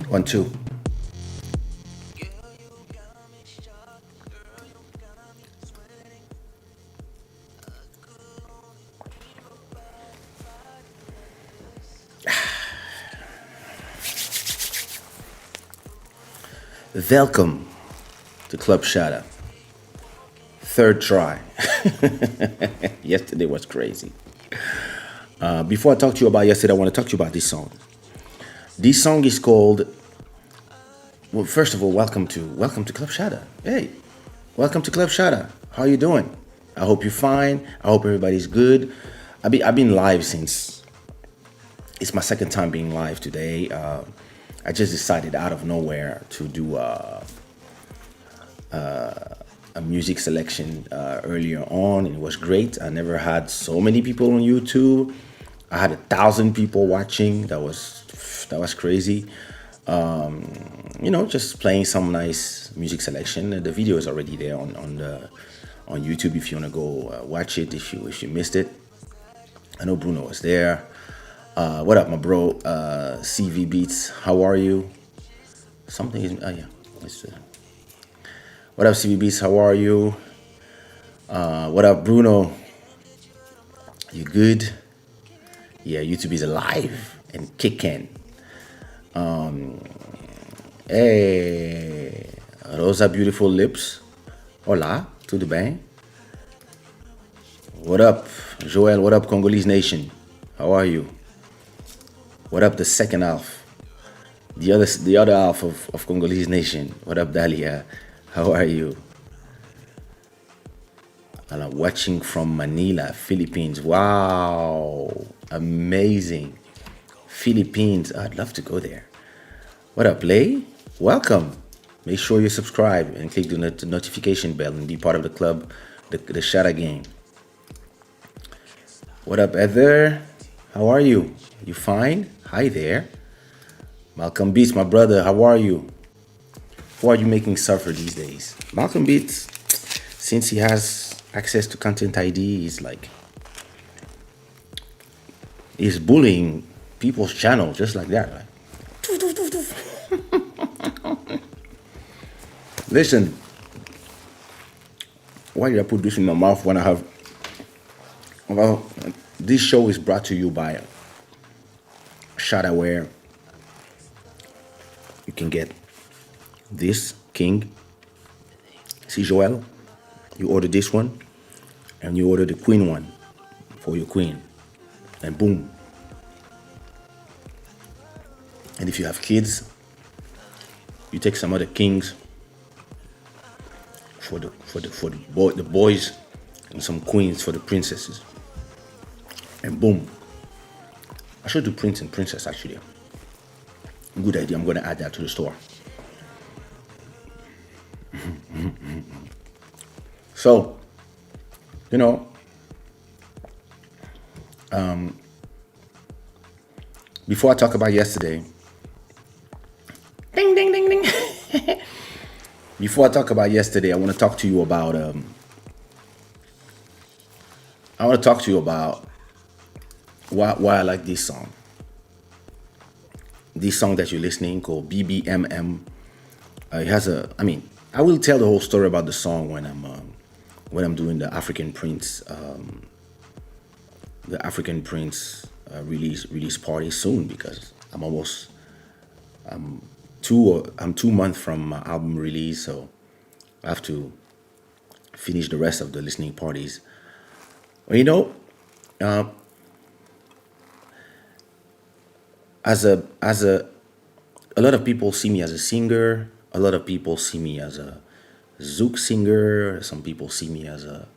One, two. Welcome to Club Shada. Third try. Yesterday was crazy. Before I talk to you about yesterday, I want to talk to you about this song. This song is called. Well, first of all, welcome to Club Shada. Hey, welcome to Club Shada. How you doing? I hope you're fine. I hope everybody's good. I've been live since it's my second time being live today. I just decided out of nowhere to do a music selection earlier on, and it was great. I never had so many people on YouTube. I had 1,000 people watching. That was crazy. Just playing some nice music selection. The video is already there on YouTube if you want to go watch it if you missed it. I know Bruno was there. What up, my bro? CV Beats, how are you? Something is yeah. What up, CV Beats? How are you? What up, Bruno? You good? Yeah, YouTube is alive and kicking. Hey, Rosa beautiful lips. Hola, tudo bem? What up, Joel? What up, Congolese Nation? How are you? What up, the second half? The other half of Congolese Nation. What up, Dalia? How are you? And I'm watching from Manila, Philippines. Wow, amazing. Philippines, I'd love to go there. What up, Lay? Welcome. Make sure you subscribe and click the notification bell and be part of the club, the Shada game. What up, Heather? How are you? You fine? Hi there. Malcolm Beats, my brother, how are you? Who are you making suffer these days? Malcolm Beats, since he has access to Content ID, he's bullying people's channel just like that. Right? Listen, why did I put this in my mouth when I have... Well, this show is brought to you by Shada, where you can get this king. See, Joel, you order this one and you order the queen one for your queen, and boom. And if you have kids, you take some other kings for the boys, and some queens for the princesses, and boom. I should do prince and princess actually. Good idea. I'm gonna add that to the store. So, before I talk about yesterday, ding ding ding ding. Before I talk about yesterday, I want to talk to you about why I like this song. This song that you're listening called BBMM. It has I will tell the whole story about the song when I'm doing the African Prince release party soon, because I'm 2 months from my album release, so I have to finish the rest of the listening parties. Well, a lot of people see me as a singer. A lot of people see me as a zouk singer. Some people see me as a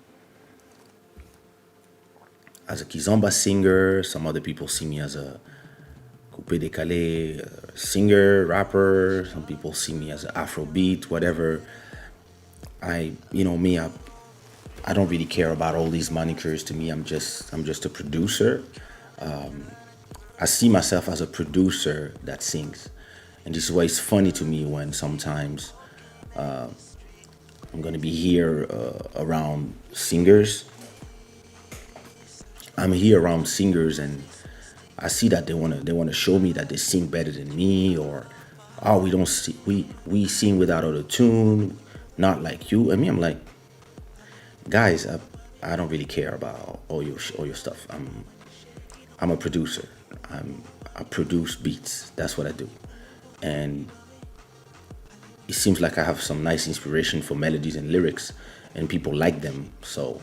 kizomba singer. Some other people see me as a coupé décalé singer, rapper. Some people see me as an Afrobeat, whatever. I don't really care about all these monikers. To me, I'm just a producer. I see myself as a producer that sings. And this is why it's funny to me when sometimes I'm going to be here around singers. I'm here around singers, and I see that they want to show me that they sing better than me, or Oh, we don't see we sing without auto tune, not like you. I mean, I'm like, guys, I don't really care about all your stuff. I'm a producer. I produce beats. That's what I do, and it seems like I have some nice inspiration for melodies and lyrics, and people like them. So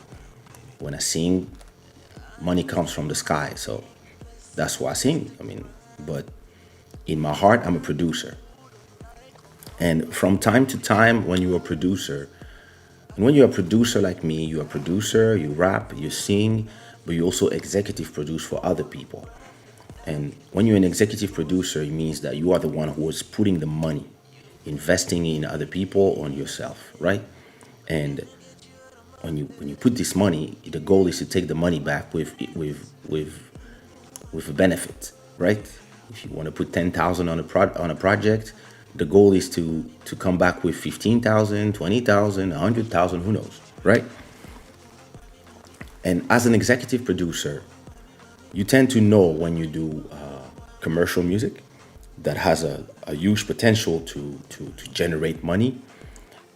when I sing, money comes from the sky. So that's why I sing. I mean, but in my heart, I'm a producer. And from time to time, when you're a producer, and when you're a producer like me, you're a producer, you rap, you sing, but you also executive produce for other people. And when you're an executive producer, it means that you are the one who is putting the money, investing in other people or in yourself, right? And when you put this money, the goal is to take the money back with a benefit, right? If you want to put 10,000 on on a project, the goal is to come back with 15,000, 20,000, 100,000, who knows, right? And as an executive producer, you tend to know when you do commercial music that has a huge potential to generate money,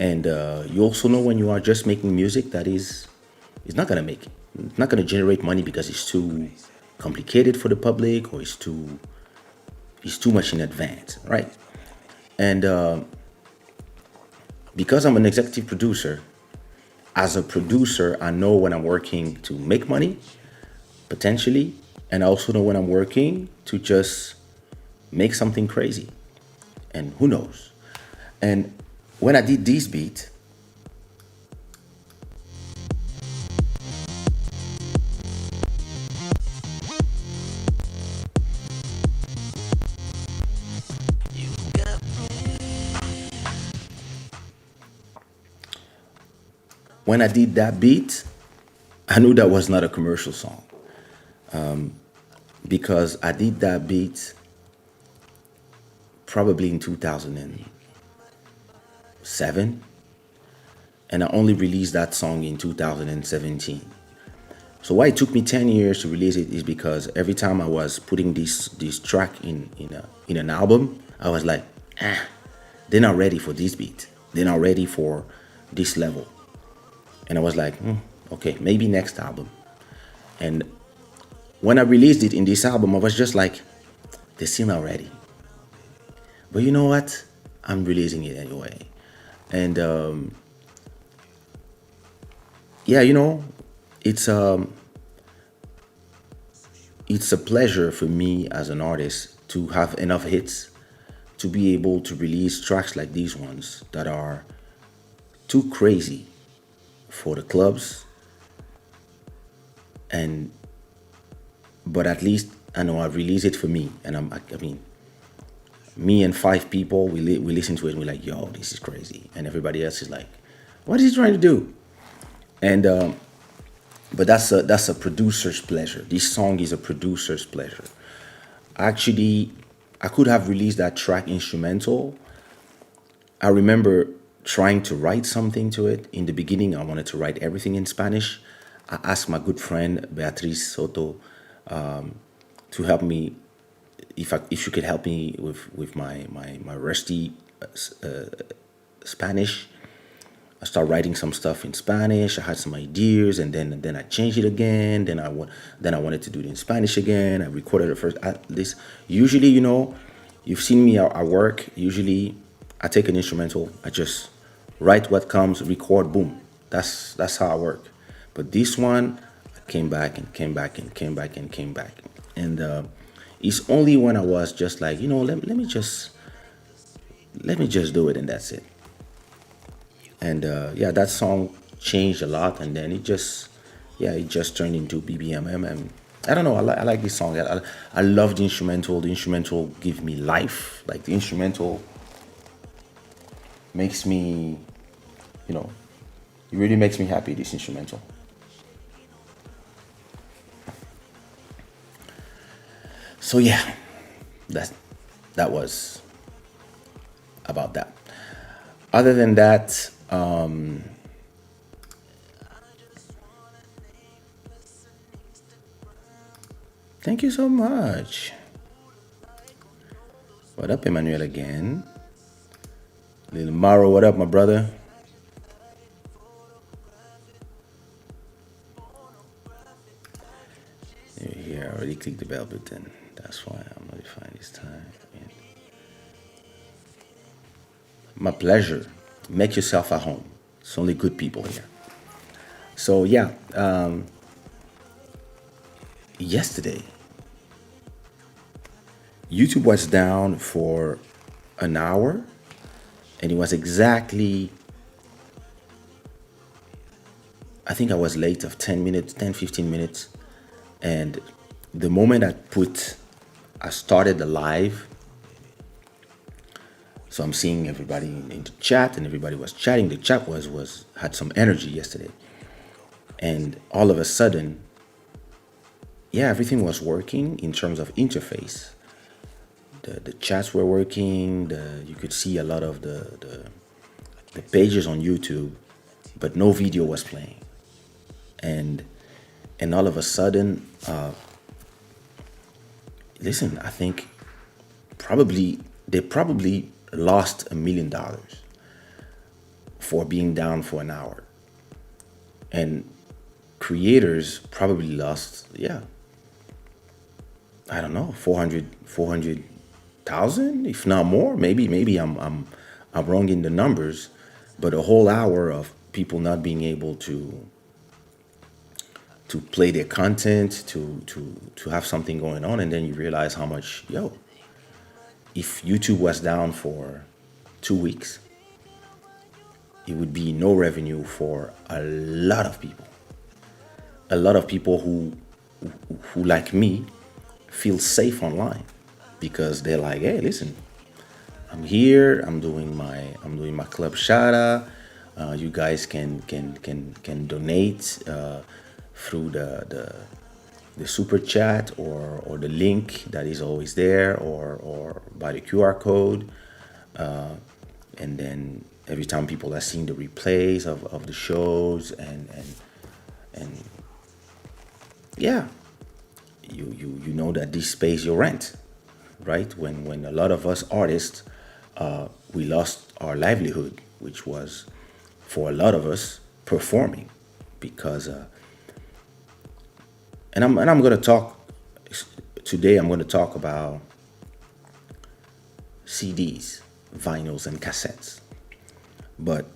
and you also know when you are just making music that is not gonna make it. It's not gonna generate money because it's too complicated for the public or it's too much in advance, right? And because I'm an executive producer, as a producer, I know when I'm working to make money potentially, and I also know when I'm working to just make something crazy, and who knows. And when I did this beat, when I did that beat, I knew that was not a commercial song because I did that beat probably in 2007, and I only released that song in 2017. So why it took me 10 years to release it is because every time I was putting this track in an album, I was like, ah, they're not ready for this beat. They're not ready for this level. And I was like, okay, maybe next album. And when I released it in this album, I was just like, they're still not ready. But you know what? I'm releasing it anyway. And yeah, it's it's a pleasure for me as an artist to have enough hits to be able to release tracks like these ones that are too crazy for the clubs, and but at least I know I've released it for me, and I mean, me and five people we listen to it and we're like, yo, this is crazy, and everybody else is like, what is he trying to do? And but that's a producer's pleasure. This song is a producer's pleasure. Actually, I could have released that track instrumental. I remember trying to write something to it. In the beginning, I wanted to write everything in Spanish. I asked my good friend Beatriz Soto to help me, if she could help me with my rusty Spanish. I started writing some stuff in Spanish. I had some ideas, and then I changed it again. Then I wanted to do it in Spanish again. I recorded it first. This usually, you've seen me at work. Usually, I take an instrumental. I just write what comes, record, boom. That's how I work. But this one, I came back and came back and came back and came back, and it's only when I was just like, let me just do it, and that's it. And yeah, that song changed a lot, and then it just turned into BBMM, and I don't know. I like this song. I love the instrumental. The instrumental give me life. Like the instrumental makes me, you know, it really makes me happy. This instrumental. So yeah, that that was about that. Other than that, thank you so much. What up, Emmanuel again? Little Maro, what up, my brother? Here, I already clicked the bell button. That's why I'm notifying this time. My pleasure. Make yourself at home. It's only good people here. So yeah, yesterday YouTube was down for an hour, and it was exactly, I think I was late of 10 minutes, 10, 15 minutes. And the moment I started the live, so I'm seeing everybody in the chat, and everybody was chatting. The chat was had some energy yesterday. And all of a sudden, yeah, everything was working in terms of interface. The chats were working. You could see a lot of the pages on YouTube, but no video was playing. And all of a sudden, listen, I think they probably lost $1 million for being down for an hour. And creators probably lost, yeah, I don't know, 400,000, if not more. Maybe I'm wrong in the numbers, but a whole hour of people not being able to play their content, to have something going on, and then you realize how much, if YouTube was down for 2 weeks, it would be no revenue for a lot of people. A lot of people who like me feel safe online because they're like, hey, listen, I'm here. I'm doing my club Shada. You guys can donate through the super chat or the link that is always there, or by the QR code. And then every time people are seeing the replays of the shows, and yeah, you know that this pays your rent, right? When a lot of us artists, we lost our livelihood, which was for a lot of us performing, because I'm gonna talk today. I'm gonna talk about CDs, vinyls, and cassettes. But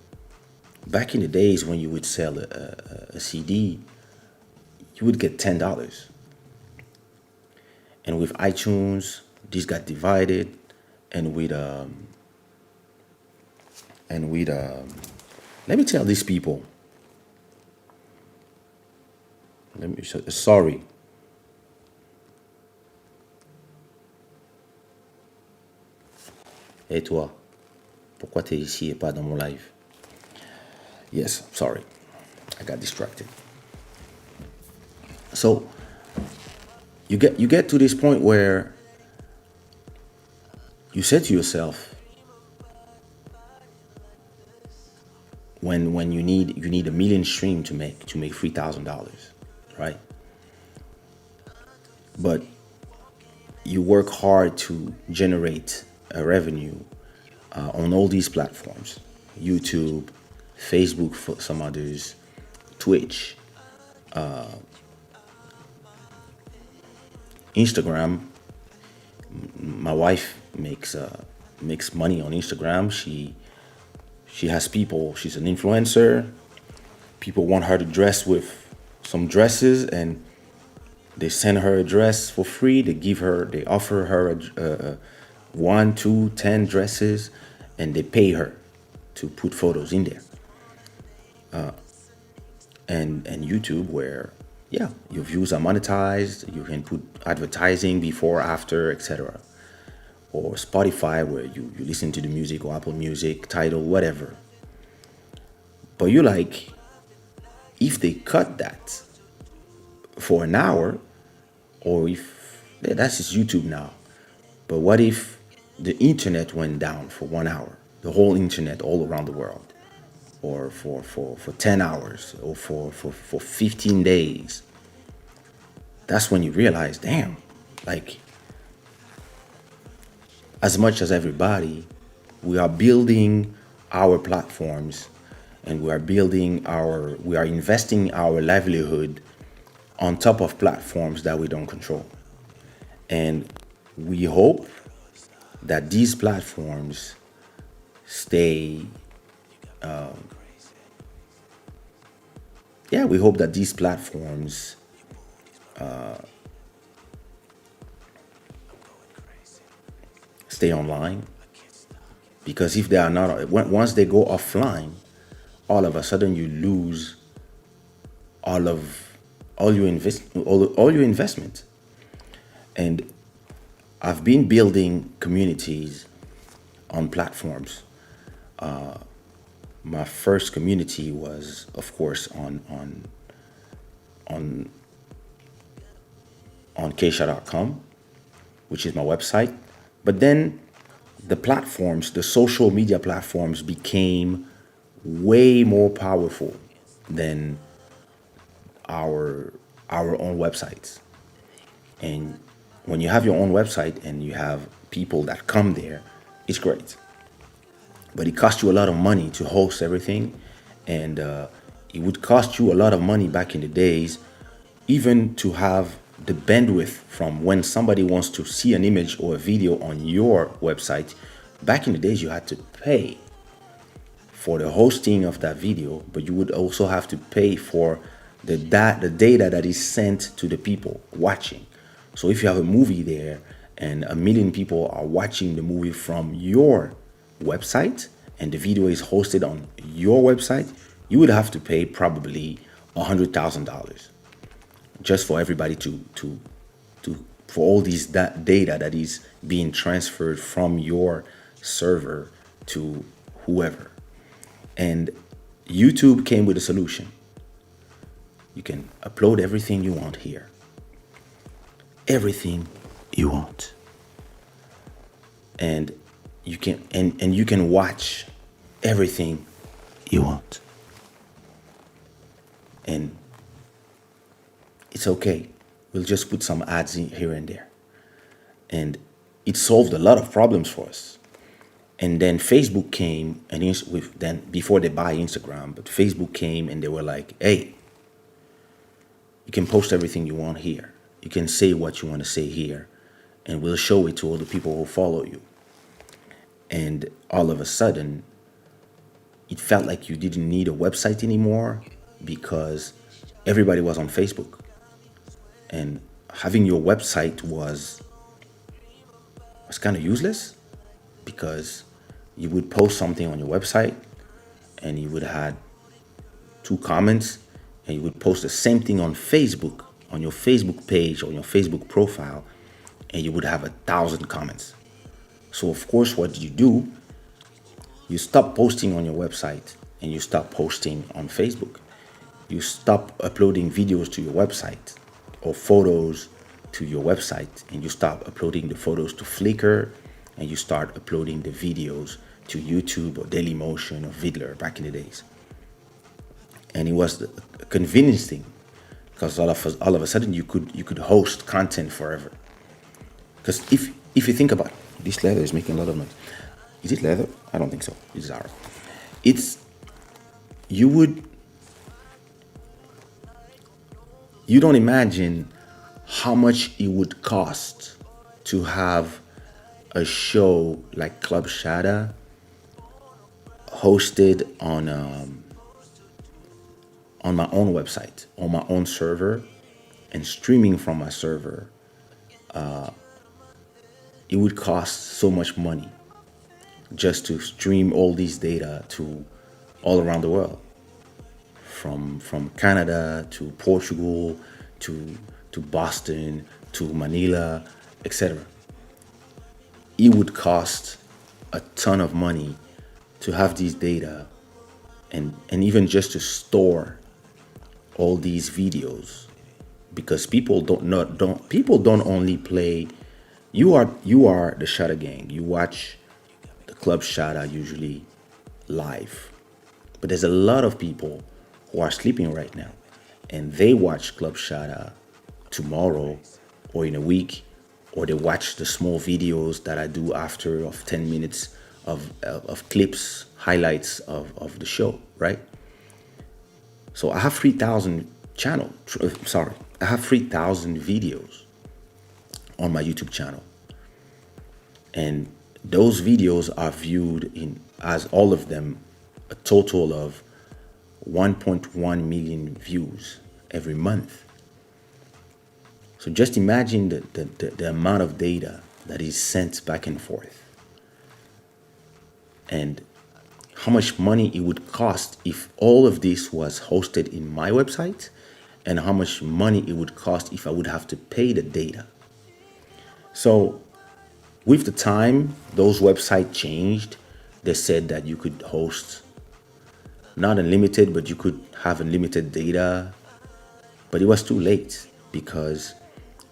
back in the days when you would sell a CD, you would get $10. And with iTunes, these got divided, and with let me tell these people. Sorry. Et toi, pourquoi t'es ici et pas dans mon live? Yes, sorry, I got distracted. So you get to this point where you said to yourself, when you need a million stream to make $3,000, right? But you work hard to generate a revenue on all these platforms: YouTube, Facebook for some others, Twitch, Instagram. My wife makes money on Instagram. She has people. She's an influencer. People want her to dress with some dresses, and they send her a dress for free. They offer her a 1, 2, 10 dresses, and they pay her to put photos in there. And YouTube, where your views are monetized, you can put advertising before, after, etc. Or Spotify, where you listen to the music, or Apple Music, Tidal, whatever. But you're like, if they cut that for an hour, or if that's just YouTube now, but what if the internet went down for 1 hour, the whole internet all around the world, or for 10 hours, or for 15 days? That's when you realize, damn, like, as much as everybody, we are building our platforms, and we are investing our livelihood on top of platforms that we don't control. And we hope that these platforms stay, yeah, we hope that these platforms stay online, because if they are not, once they go offline, all of a sudden you lose all of all your investment. And I've been building communities on platforms. My first community was, of course, on Kaysha.com, which is my website. But then the platforms, the social media platforms, became way more powerful than our own websites. And when you have your own website and you have people that come there, it's great. But it costs you a lot of money to host everything, and it would cost you a lot of money back in the days, even to have the bandwidth from when somebody wants to see an image or a video on your website. Back in the days, you had to pay for the hosting of that video, but you would also have to pay for the data that is sent to the people watching. So if you have a movie there and a million people are watching the movie from your website and the video is hosted on your website, you would have to pay probably $100,000 just for everybody to for all these data that is being transferred from your server to whoever. And YouTube came with a solution. You can upload everything you want here. Everything you want. And you can watch everything you want. And it's okay. We'll just put some ads in here and there. And it solved a lot of problems for us. And then Facebook came, and then before they buy Instagram, but Facebook came and they were like, hey, you can post everything you want here. You can say what you want to say here, and we'll show it to all the people who follow you. And all of a sudden, it felt like you didn't need a website anymore because everybody was on Facebook. And having your website was kind of useless, because you would post something on your website and you would have 2 comments, and you would post the same thing on Facebook, on your Facebook page or your Facebook profile, and you would have 1,000 comments. So of course, what you do, you stop posting on your website and you stop posting on Facebook. You stop uploading videos to your website or photos to your website, and you stop uploading the photos to Flickr, and you start uploading the videos to YouTube or Dailymotion or Vidler back in the days. And it was a convenience thing, because all of a sudden you could host content forever. Because if you think about it, this leather is making a lot of noise. Is it leather? I don't think so. It's Zara. You don't imagine how much it would cost to have a show like Club Shada hosted on my own website, on my own server, and streaming from my server. It would cost so much money just to stream all these data to all around the world, from Canada to Portugal to Boston to Manila, etc. It would cost a ton of money to have these data, and even just to store all these videos, because people don't only play. You are the Shada gang. You watch the Club Shada usually live, but there's a lot of people who are sleeping right now, and they watch Club Shada tomorrow or in a week, or they watch the small videos that I do after of 10 minutes of clips, highlights of the show, right? So I have 3,000 channel. Sorry, I have 3,000 videos on my YouTube channel, and those videos are viewed in as all of them a total of 1.1 million views every month. So just imagine the amount of data that is sent back and forth, and how much money it would cost if all of this was hosted in my website, and how much money it would cost if I would have to pay the data. So with the time, those websites changed. They said that you could host not unlimited, but you could have unlimited data. But it was too late because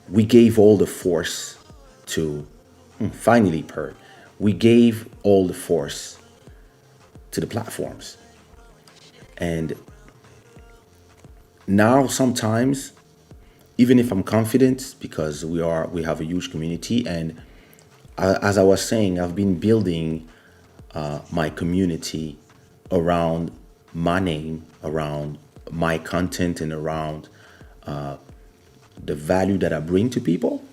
we gave all the force to, finally, per, we gave all the force to the platforms. And now sometimes, even if I'm confident, because we have a huge community, and as I was saying, I've been building my community around my name, around my content, and around the value that I bring to people.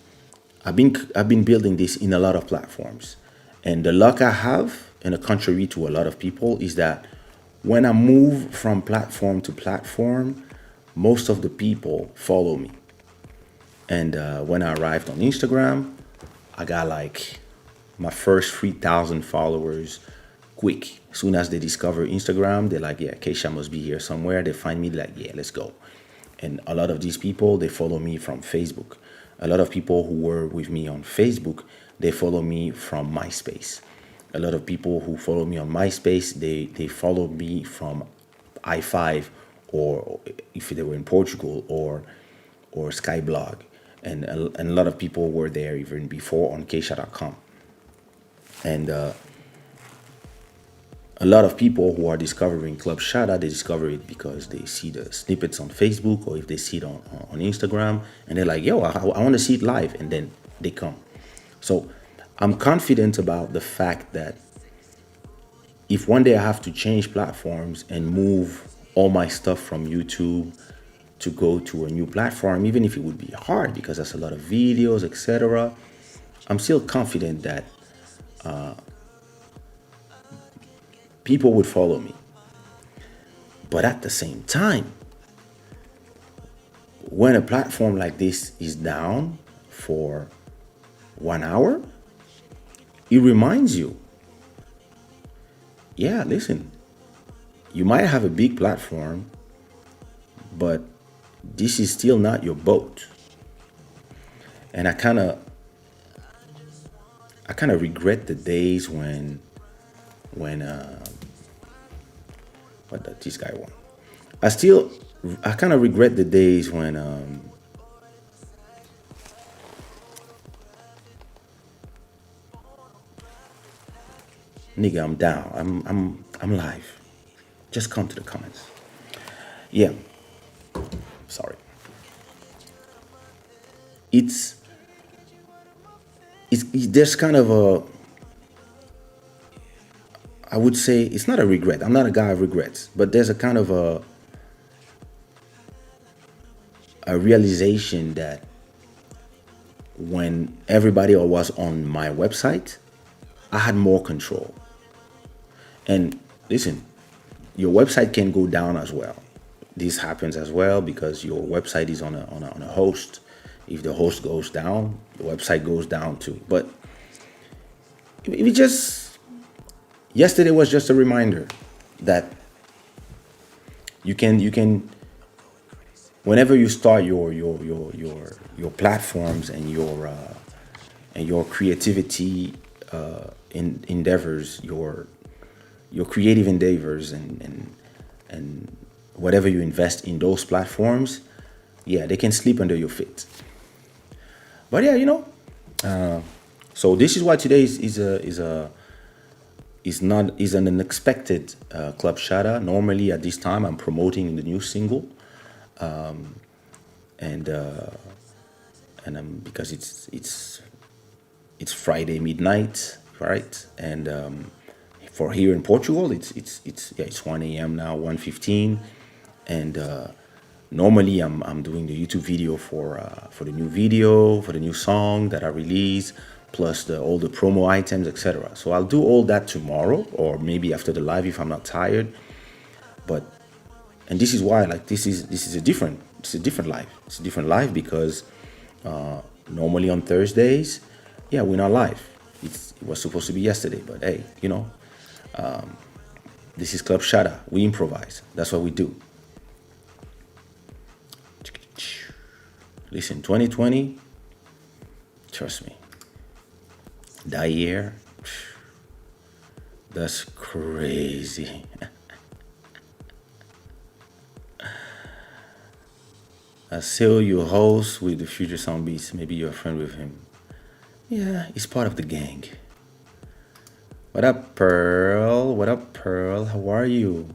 I've been building this in a lot of platforms, and the luck I have, and the contrary to a lot of people, is that when I move from platform to platform, most of the people follow me. And when I arrived on Instagram, I got like my first 3,000 followers quick. As soon as they discover Instagram, they're like, yeah, Kaysha must be here somewhere. They find me like, yeah, let's go. And a lot of these people, they follow me from Facebook. A lot of people who were with me on Facebook, they follow me from MySpace. A lot of people who follow me on MySpace, they follow me from i5, or if they were in Portugal, or Skyblog. And a lot of people were there even before on Kaysha.com. And a lot of people who are discovering Club Shada, they discover it because they see the snippets on Facebook, or if they see it on Instagram, and they're like, yo, I want to see it live, and then they come. So I'm confident about the fact that if one day I have to change platforms and move all my stuff from YouTube to go to a new platform, even if it would be hard because that's a lot of videos, etc., I'm still confident that people would follow me. But at the same time, when a platform like this is down for 1 hour, it reminds you, yeah, listen, you might have a big platform, but this is still not your boat. And I kind of regret the days when what did this guy want? I kind of regret the days when nigga, I'm down. I'm live. Just come to the comments. Yeah. Sorry. It's there's kind of a, I would say it's not a regret. I'm not a guy of regrets, but there's a kind of a realization that when everybody was on my website, I had more control. And listen, your website can go down as well. This happens as well because your website is on a host. If the host goes down, the website goes down too. But if it just, yesterday was just a reminder that you can whenever you start your platforms and your creativity endeavors, your creative endeavors, and whatever you invest in those platforms, yeah, they can sleep under your feet. But yeah, so this is why today is an unexpected Club Shada. Normally at this time I'm promoting the new single, and because it's Friday midnight, right? And for here in Portugal, it's 1 a.m. now, 1:15, and normally I'm doing the YouTube video for the new video, for the new song that I release, plus all the promo items, etc. So I'll do all that tomorrow, or maybe after the live if I'm not tired. But and this is why, like, this is a different life. It's a different life because normally on Thursdays, yeah, we're not live. It was supposed to be yesterday, but hey, this is Club Shada. We improvise. That's what we do. Listen, 2020, trust me, that year, that's crazy. I still your host with the Future Sound Beats. Maybe you're a friend with him. Yeah, he's part of the gang. What up, Pearl? What up, Pearl? How are you?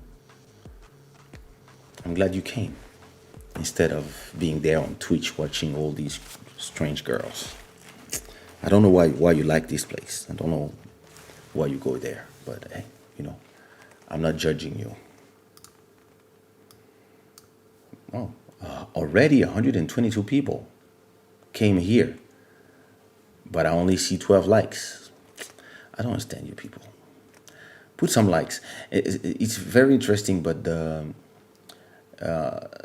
I'm glad you came instead of being there on Twitch watching all these strange girls. I don't know why you like this place. I don't know why you go there, but hey, I'm not judging you. Oh, already 122 people came here, but I only see 12 likes. I don't understand you people. Put some likes. It's very interesting, but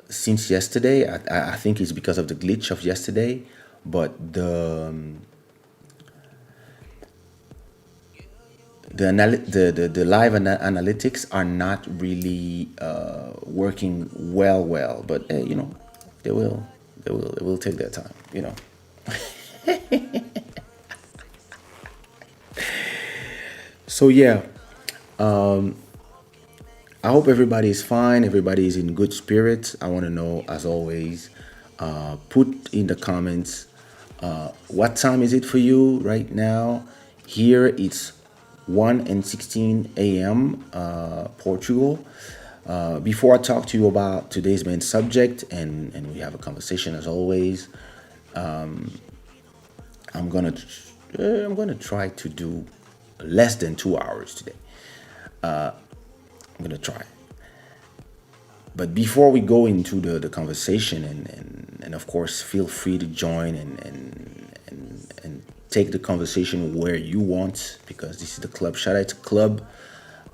since yesterday, I think it's because of the glitch of yesterday, but the live analytics are not really working well. But hey, they will take their time. So yeah, I hope everybody is fine. Everybody is in good spirits. I want to know, as always, put in the comments what time is it for you right now. Here it's 1:16 a.m. Portugal. Before I talk to you about today's main subject and we have a conversation as always, I'm gonna try to do less than 2 hours today. I'm gonna try. But before we go into the conversation, and of course, feel free to join and take the conversation where you want, because this is the Club Shada. It's a club.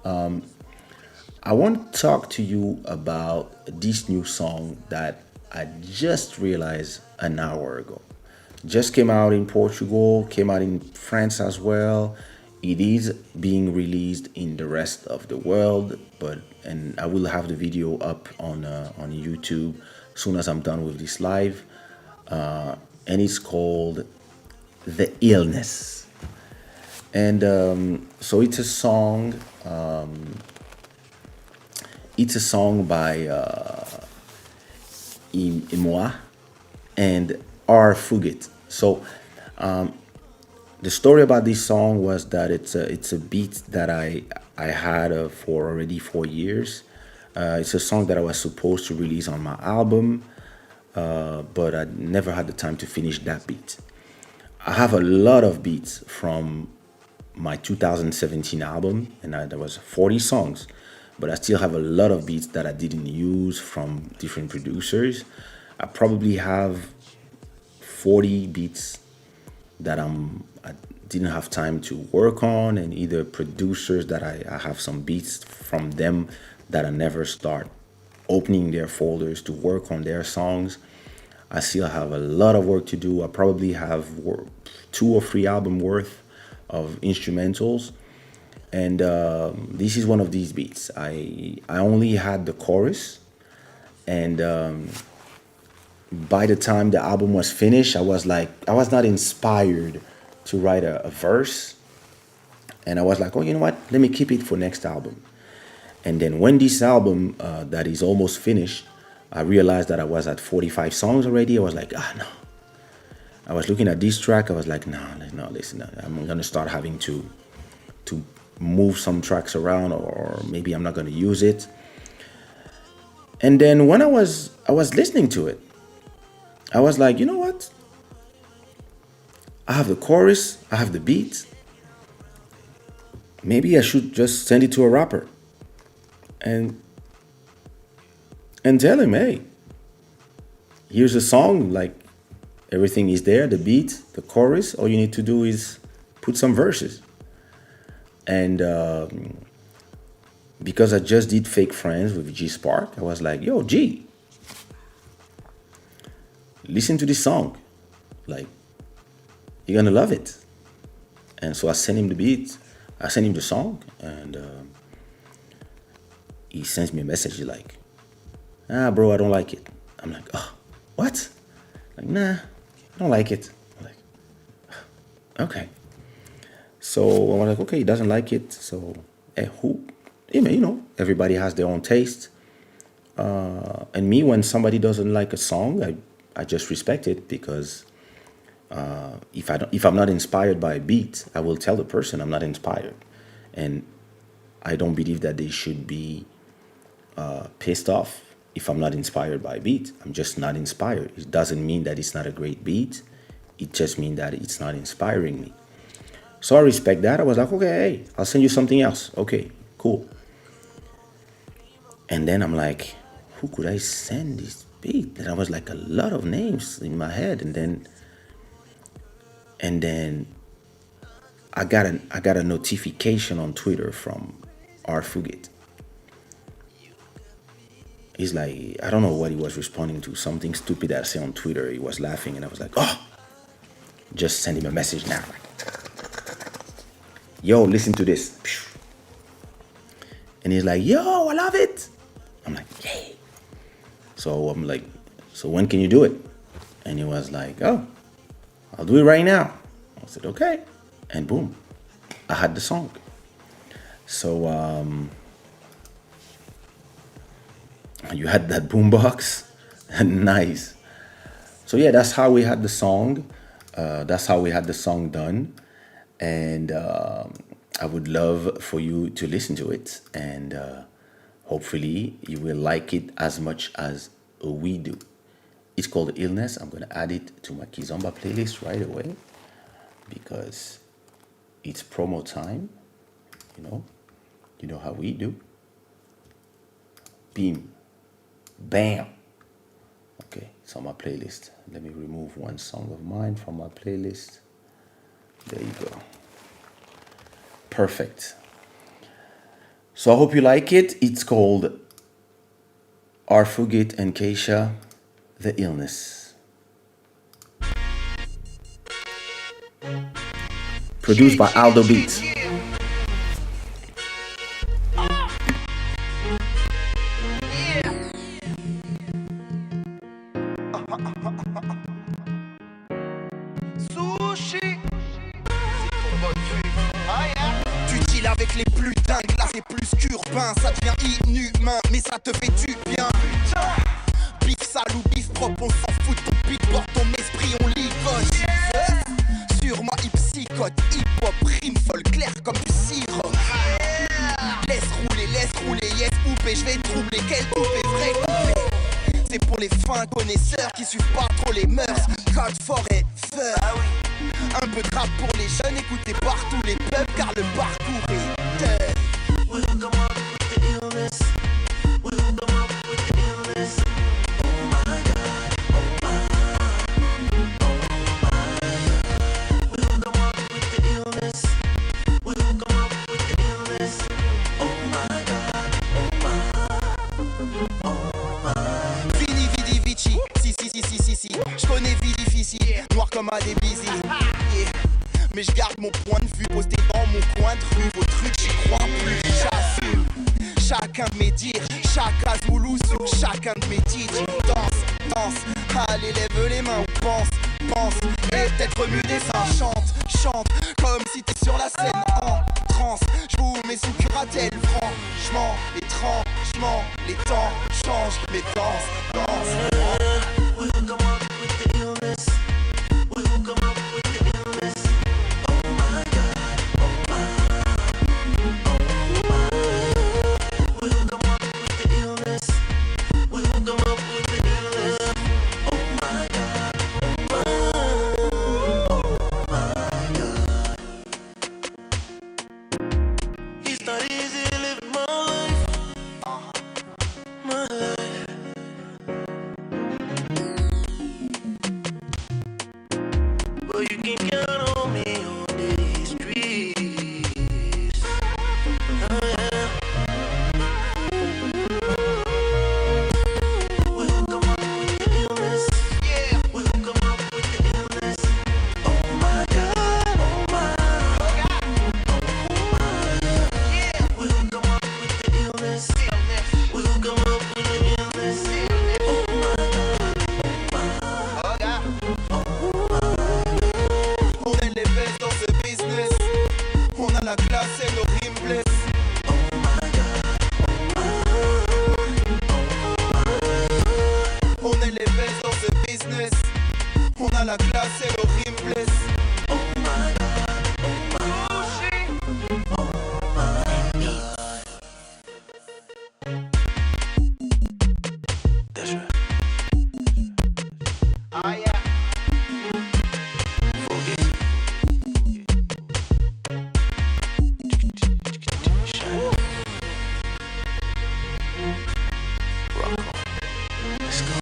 I want to talk to you about this new song that I just realized an hour ago. Just came out in Portugal, came out in France as well. It is being released in the rest of the world, and I will have the video up on YouTube as soon as I'm done with this live. And it's called "The Illness," and so it's a song. It's a song by Moi and R. Fugit. So the story about this song was that it's a beat that I had for already 4 years. It's a song that I was supposed to release on my album, but I never had the time to finish that beat. I have a lot of beats from my 2017 album, and there was 40 songs, but I still have a lot of beats that I didn't use from different producers. I probably have 40 beats that I didn't have time to work on, and either producers that I have some beats from them that I never start opening their folders to work on their songs. I still have a lot of work to do. I probably have 2 or 3 album worth of instrumentals, and this is one of these beats. I only had the chorus, and by the time the album was finished, I was not inspired to write a verse, and I was like, oh, you know what? Let me keep it for next album. And then when this album that is almost finished, I realized that I was at 45 songs already. I was like, no. I was looking at this track. I was like, no, listen, I'm gonna start having to move some tracks around, or maybe I'm not gonna use it. And then when I was listening to it, I was like, you know what? I have the chorus, I have the beat, maybe I should just send it to a rapper and tell him, hey, here's a song, like everything is there, the beat, the chorus. All you need to do is put some verses. And because I just did Fake Friends with G Spark, I was like, yo, G, listen to this song. Like, you're gonna love it. And so I sent him the beat, I sent him the song, and he sends me a message like, bro, I don't like it. I'm like, oh, what? Like, nah, I don't like it. I'm like, okay. So I was like, okay, he doesn't like it. So, who? Everybody has their own taste. And me, when somebody doesn't like a song, I just respect it because if I'm not inspired by a beat, I will tell the person I'm not inspired, and I don't believe that they should be pissed off if I'm not inspired by a beat. I'm just not inspired. It doesn't mean that it's not a great beat. It just means that it's not inspiring me. So I respect that. I was like, okay, hey, I'll send you something else. Okay, cool. And then I'm like, who could I send this beat? And I was like a lot of names in my head, and then I got a notification on Twitter from R Fugit. He's like, I don't know what he was responding to, something stupid that I say on Twitter. He was laughing, and I was like, oh, just send him a message now. Yo, listen to this. And he's like, yo, I love it. I'm like, yay. So I'm like, so when can you do it? And he was like, oh, I'll do it right now. I said, okay. And boom, I had the song. So you had that boombox. Nice. So yeah, that's how we had the song. That's how we had the song done. And I would love for you to listen to it. And hopefully you will like it as much as we do. It's called Illness. I'm going to add it to my Kizomba playlist right away because it's promo time. You know how we do. Beam. Bam. Okay, it's on my playlist. Let me remove one song of mine from my playlist. There you go. Perfect. So I hope you like it. It's called Arfugit and Kaysha, The Illness. Produced by Aldo Beats. Tu deals avec les plus dingues, là c'est plus qu'urbain. Ça devient inhumain, mais ça te fait du bien. Bif sale ou bif propre, on s'en fout de ton beatboard, ton esprit on ligote. Sur moi il psychote, hip-hop, rime folle, clair comme du sirop. Laisse rouler, yes poupée, je vais troubler. Quel poupée, vrai coupé. C'est pour les fins connaisseurs qui suivent pas trop les mœurs. Code forever. Un peu de rap pour les jeunes, écoutez partout les pubs car le parcours est dead. We'll come up with the illness. We'll come up with the illness. Oh my God, oh my, oh my. We'll come up with the illness. We'll come up with the illness. Oh my God, oh my, oh my. Vini vidi vici, si. Je connais Vidi Fici, noir comme à des busy. Yeah. Mais je garde mon point de vue posté dans mon coin de rue. Vos trucs, j'y crois plus, j'assume. Chacun de mes dires, chacun Zulu sous chacun de mes titres. Danse, allez lève les mains ou pense. Et peut-être remue des seins, chante. Comme si t'es sur la scène en transe. J'vous mets sous curatelle, franchement. Étrangement, les temps changent. Mais danse. We'll come up with the illness. We'll come up with the illness. Oh my God, oh my, oh my. We'll come up with the illness. We'll come up with the illness. Oh my God, oh my, oh my God. you can count on me on these streets. Oh, yeah. We will come up with the illness. Yeah. We will come up with the illness. Oh my God. Oh my. Yeah. We will come up with the illness. We will come up with the illness. Oh my God. On est les best dans ce business. On a la classe et nos rimes blessent. On est les best dans ce business. On a la classe et nos rimes blessent. Ah yeah. Let's go.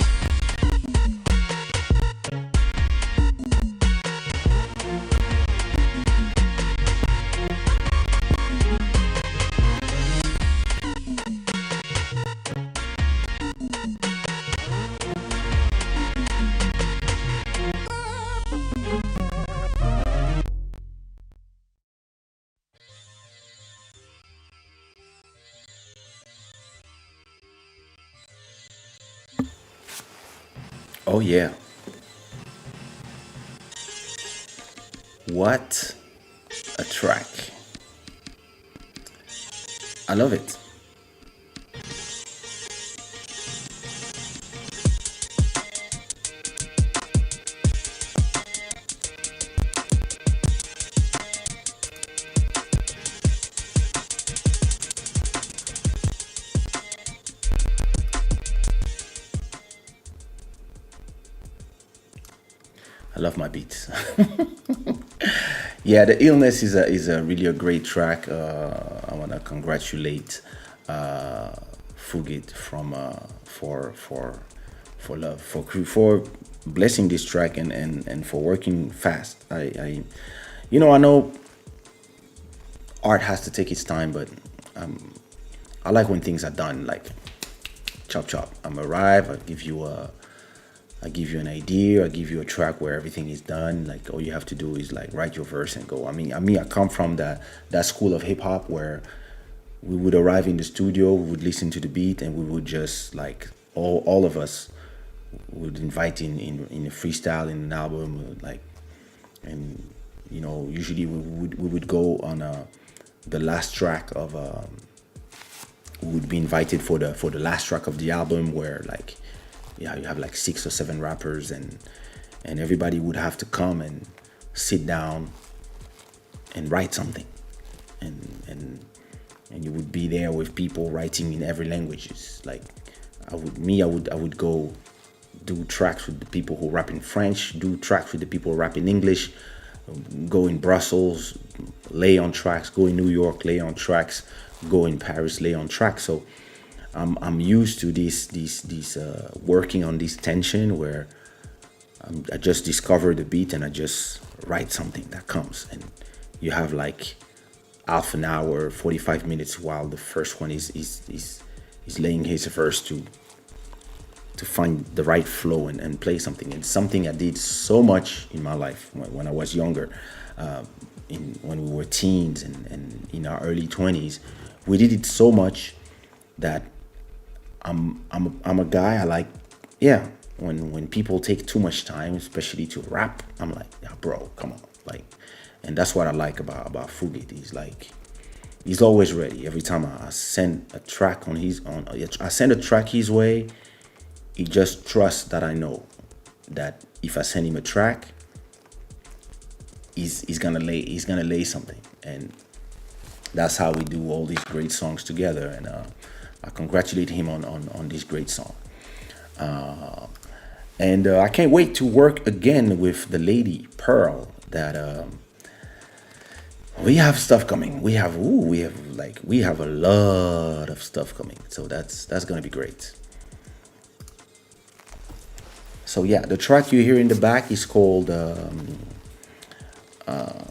Oh yeah. What a track. I love it. I love my beats. Yeah, the illness is a really a great track. I want to congratulate Fugit from for love for blessing this track and for working fast. I know art has to take its time, but I like when things are done like chop chop. I'm arrive. I give you an idea. I give you a track where everything is done. Like all you have to do is like write your verse and go. I come from that school of hip hop where we would arrive in the studio, we would listen to the beat, and we would just like all of us would invite in a freestyle in an album, like, and usually we would go on the last track of we would be invited for the last track of the album where like, yeah, you have like 6 or 7 rappers and everybody would have to come and sit down and write something, and you would be there with people writing in every language. It's like I would go do tracks with the people who rap in French, do tracks with the people who rap in English, go in Brussels, lay on tracks, go in New York, lay on tracks, go in Paris, lay on tracks. So I'm used to this working on this tension where I just discover the beat and I just write something that comes, and you have like half an hour, 45 minutes while the first one is laying his verse to find the right flow and play something. It's something I did so much in my life when I was younger, when we were teens and in our early 20s. We did it so much that I'm a guy. I like, yeah, when people take too much time, especially to rap, I'm like, yeah, bro, come on, like. And that's what I like about Fugit. He's always ready. Every time I send a track I send a track his way, he just trusts that I know that if I send him a track, he's gonna lay something, and that's how we do all these great songs together. And I congratulate him on this great song. And I can't wait to work again with the lady Pearl. That we have stuff coming. We have a lot of stuff coming. So that's gonna be great. So yeah, the track you hear in the back is called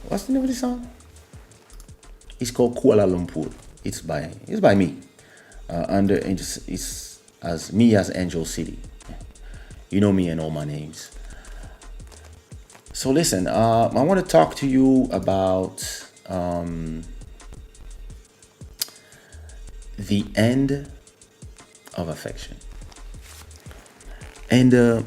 What's the name of the song? It's called Kuala Lumpur. It's by me. Under it's as me as Angel City. You know me and all my names. So listen, I want to talk to you about the end of affection. And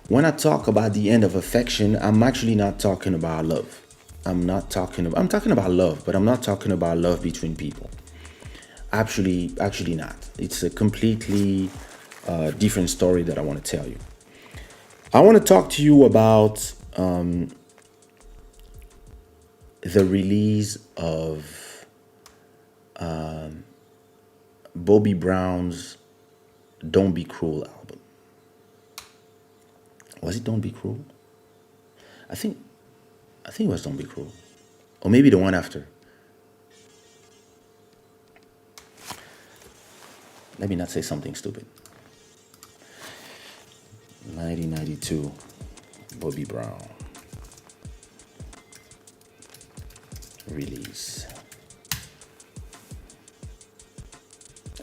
when I talk about the end of affection, I'm actually not talking about love. I'm talking about love, but I'm not talking about love between people. Actually not. It's a completely different story that I want to tell you. I want to talk to you about the release of Bobby Brown's "Don't Be Cruel" album. Was it "Don't Be Cruel"? I think it was "Don't Be Cruel," or maybe the one after. Let me not say something stupid. 1992, Bobby Brown release.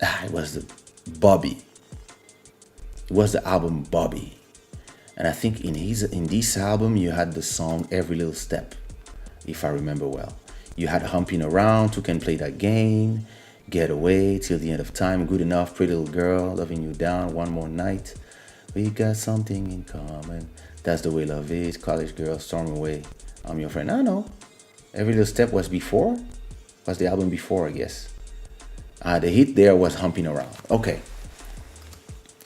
It was the Bobby. It was the album Bobby, and I think in this album you had the song "Every Little Step," if I remember well. You had "Humping Around," "Who Can Play That Game," "Get Away," "Till the End of Time," "Good Enough," "Pretty Little Girl," "Loving You Down," "One More Night," "We Got Something in Common," "That's the Way Love Is," "College Girl," "Storm Away," "I'm Your Friend." I know. "Every Little Step" was before? Was the album before, I guess. The hit there was "Humping Around." Okay.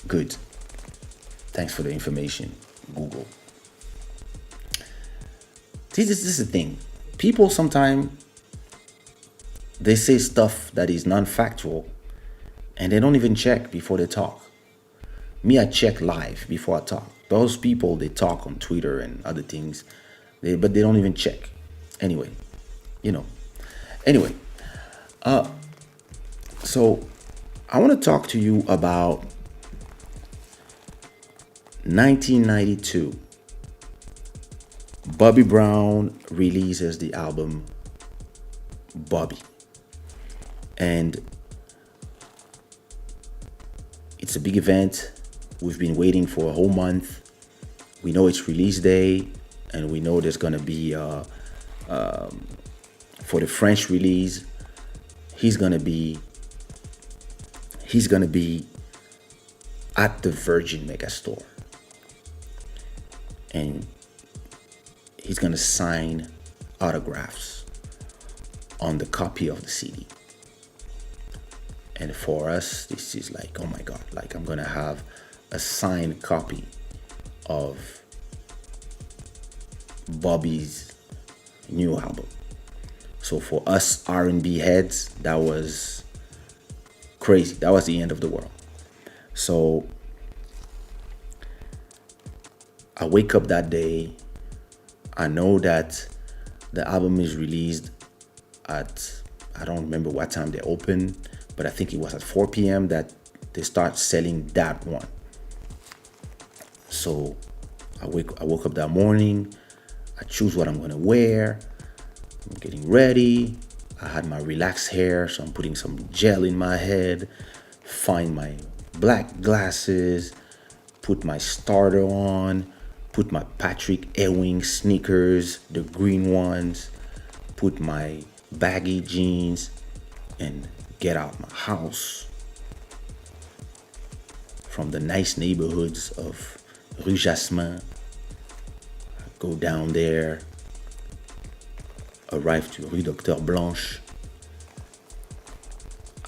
Good. Thanks for the information, Google. This is the thing. People sometimes, they say stuff that is non-factual and they don't even check before they talk. Me, I check live before I talk. Those people, they talk on Twitter and other things, but they don't even check. Anyway, Anyway, so I want to talk to you about 1992. Bobby Brown releases the album Bobby. And it's a big event. We've been waiting for a whole month. We know it's release day, and we know there's gonna be for the French release, he's gonna be at the Virgin Megastore, and he's gonna sign autographs on the copy of the CD. And for us, this is like, oh my God, like I'm gonna have a signed copy of Bobby's new album. So for us R&B heads, that was crazy. That was the end of the world. So I wake up that day. I know that the album is released at, I don't remember what time they open, but I think it was at 4 p.m. that they start selling that one. So I woke up that morning. I choose what I'm gonna wear. I'm getting ready. I had my relaxed hair, so I'm putting some gel in my head. Find my black glasses. Put my starter on. Put my Patrick Ewing sneakers, the green ones. Put my baggy jeans and get out my house from the nice neighborhoods of Rue Jasmin. I go down there, arrive to Rue Docteur Blanche.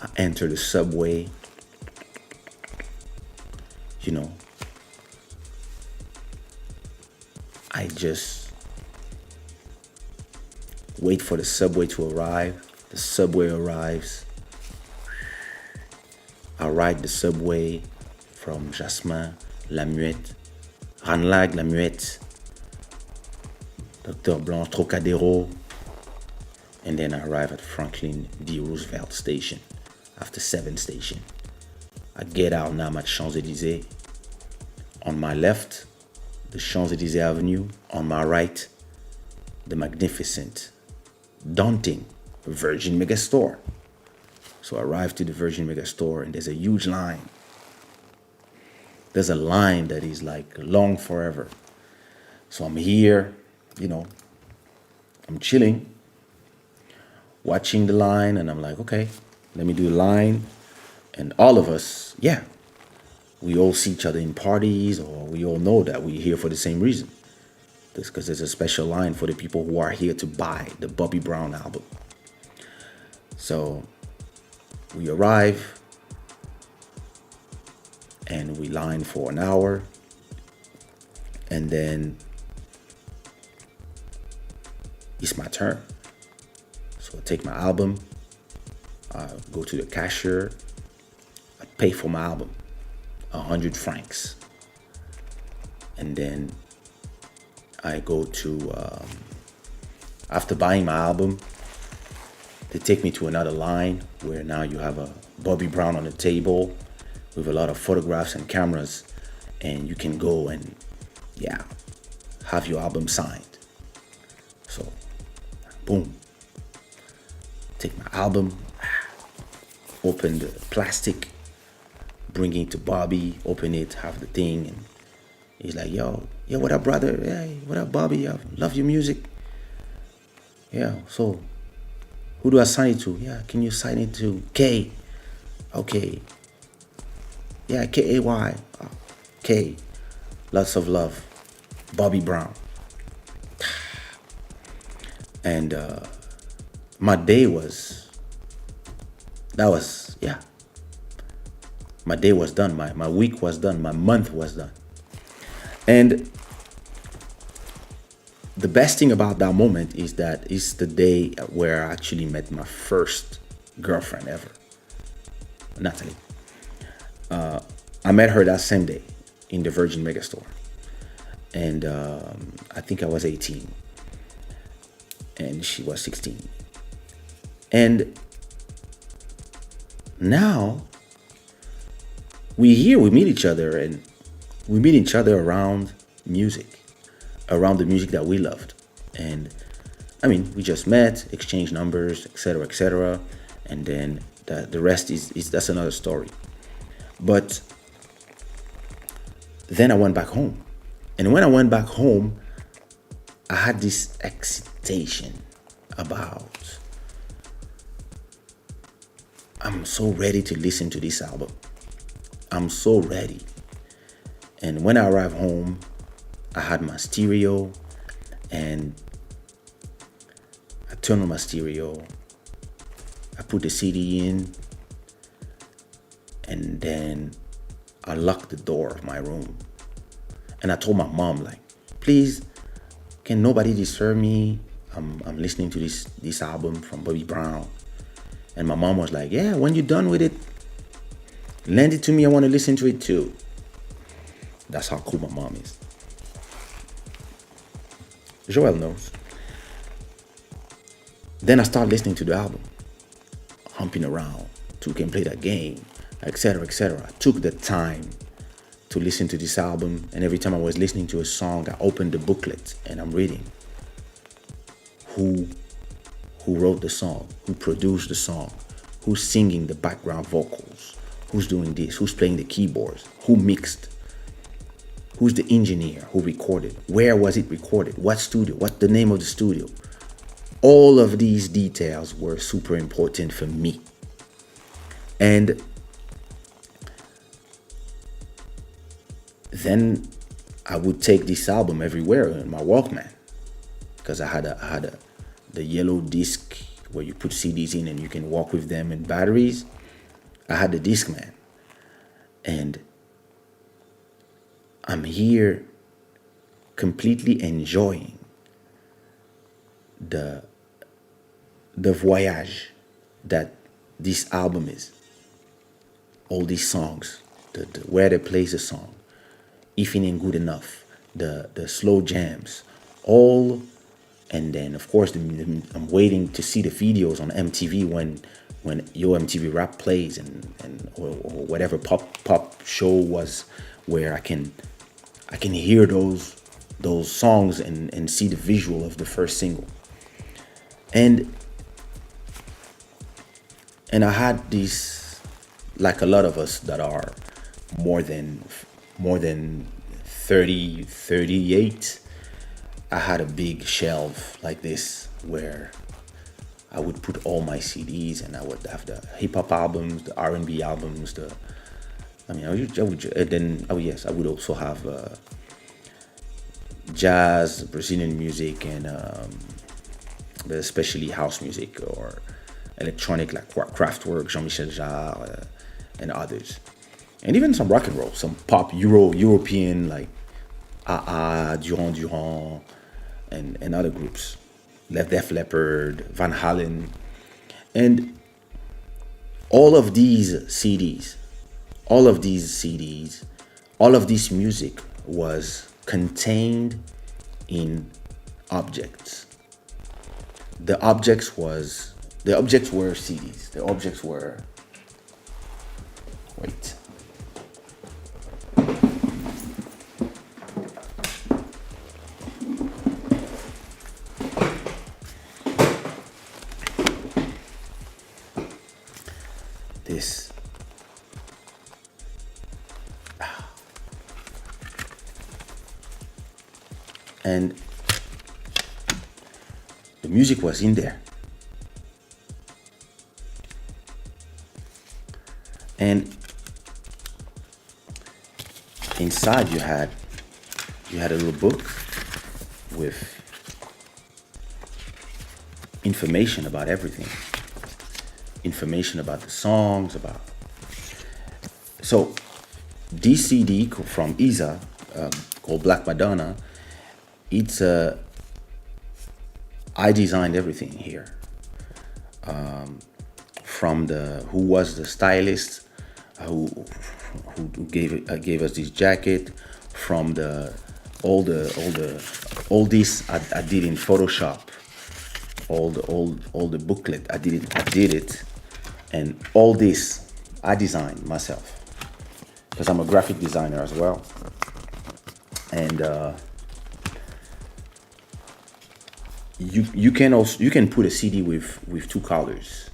I enter the subway. I just wait for the subway to arrive. The subway arrives. I ride the subway from Jasmin, La Muette, Ranlag, La Muette, Docteur Blanche, Trocadéro, and then I arrive at Franklin D. Roosevelt station, after 7 station. I get out now at Champs-Élysées. On my left, the Champs-Élysées Avenue. On my right, the magnificent, daunting Virgin Megastore. So I arrived to the Virgin Megastore and there's a huge line. There's a line that is like long forever. So I'm here, I'm chilling, watching the line, and I'm like, okay, let me do the line. And all of us, yeah, we all see each other in parties, or we all know that we're here for the same reason. Because there's a special line for the people who are here to buy the Bobby Brown album. So we arrive and we line for an hour, and then it's my turn. So I take my album, I go to the cashier, I pay for my album, 100 francs. And then I go to, after buying my album, they take me to another line where now you have a Bobby Brown on the table with a lot of photographs and cameras, and you can go and, yeah, have your album signed. So, boom, take my album, open the plastic, bring it to Bobby, open it, have the thing, and he's like, yo, what up, brother? Hey, what up, Bobby? I love your music. Yeah, so who do I sign it to? Yeah, can you sign it to K? Okay. Yeah, K-A-Y. K. Lots of love. Bobby Brown. And my day was, my day was done. My week was done. My month was done. And the best thing about that moment is that it's the day where I actually met my first girlfriend ever, Natalie. I met her that same day in the Virgin Megastore. And I think I was 18 and she was 16. And now we meet each other, and we meet each other around music, around the music that we loved. And I mean, we just met, exchanged numbers, etc., etc. And then the rest is that's another story. But then I went back home. And when I went back home, I had this excitation about, I'm so ready to listen to this album. I'm so ready. And when I arrived home, I had my stereo, and I turned on my stereo. I put the CD in, and then I locked the door of my room. And I told my mom, like, please, can nobody disturb me? I'm listening to this album from Bobby Brown. And my mom was like, yeah, when you're done with it, lend it to me. I want to listen to it too. That's how cool my mom is. Joel knows. Then I started listening to the album, humping around, to can play that game, etc., etc. I took the time to listen to this album, and every time I was listening to a song, I opened the booklet and I'm reading who wrote the song, who produced the song, who's singing the background vocals, who's doing this, who's playing the keyboards, who mixed, who's the engineer, who recorded, where was it recorded, what studio, what's the name of the studio. All of these details were super important for me. And then I would take this album everywhere in my Walkman, because I had the yellow disc where you put CDs in and you can walk with them and batteries. I had the Discman, and I'm here completely enjoying the voyage that this album is. All these songs, the where they plays the song, if it ain't good enough, the slow jams, all. And then of course I'm waiting to see the videos on MTV when Yo MTV Rap plays, and or whatever pop show was, where I can hear those those songs and see the visual of the first single. And I had these, like a lot of us that are more than more than 30, 38. I had a big shelf like this where I would put all my CDs, and I would have the hip hop albums, the R&B albums, and then, oh yes, I would also have jazz, Brazilian music, and especially house music or electronic like Kraftwerk, Jean-Michel Jarre, and others, and even some rock and roll, some pop European like Durand Durand, and other groups, Def Leppard, Van Halen, and all of these CDs, all of these CDs, all of this music was contained in objects. The objects were CDs. The objects were, wait. This. And the music was in there. And inside you had a little book with information about everything. Information about the songs, about. So this CD from Isa, called Black Madonna, it's I designed everything here. From who was the stylist who gave us this jacket, from all this I did in Photoshop, all the booklet I did it, and all this I designed myself because I'm a graphic designer as well, and you can put a CD with two colors,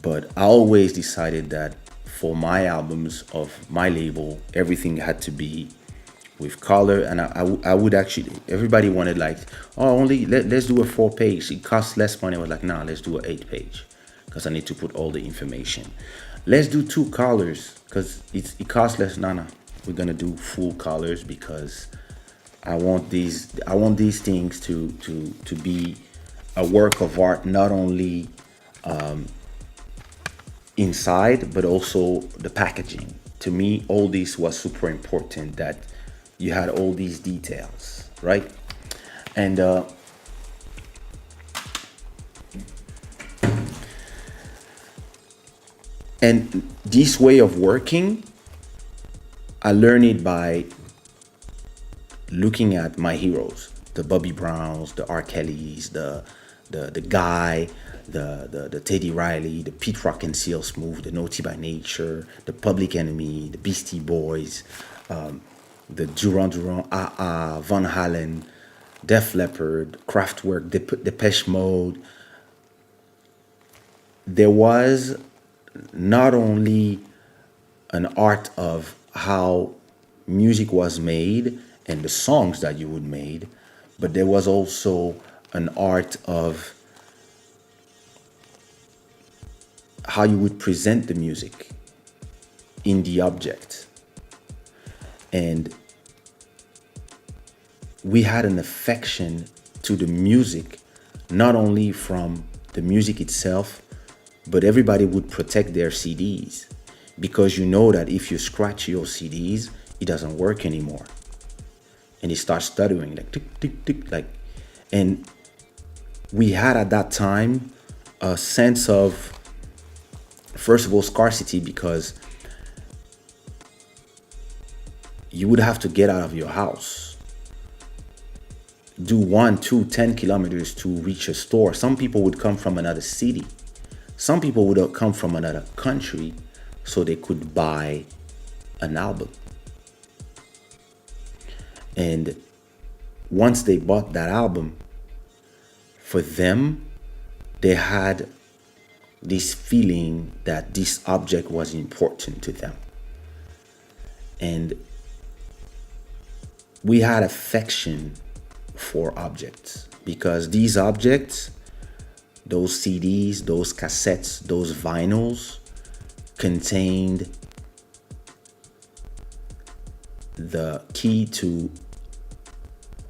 but I always decided that for my albums of my label, everything had to be with color, and I would actually, everybody wanted like, oh, only let's do a 4-page, it costs less money. I was like, nah, let's do an 8-page because I need to put all the information. Let's do 2 colors because it costs less. Nah, we're gonna do full colors because I want these things to be a work of art, not only inside but also the packaging. To me, all this was super important, that you had all these details, right? And this way of working, I learned it by looking at my heroes, the Bobby Browns, the R. Kellys, the Guy, the Teddy Riley, the Pete Rock and Seal Smooth, the Naughty by Nature, the Public Enemy, the Beastie Boys, the Duran Duran, Van Halen, Def Leppard, Kraftwerk, Depeche Mode. There was not only an art of how music was made and the songs that you would made, but there was also an art of how you would present the music in the object. And we had an affection to the music, not only from the music itself, but everybody would protect their CDs, because you know that if you scratch your CDs, it doesn't work anymore. And it starts stuttering like tick, tick, tick, like. And we had at that time a sense of, first of all, scarcity, because you would have to get out of your house, do 1, 2, 10 kilometers to reach a store. Some people would come from another city. Some people would come from another country so they could buy an album. And once they bought that album, for them, they had this feeling that this object was important to them. And we had affection for objects because these objects, those CDs, those cassettes, those vinyls, contained the key to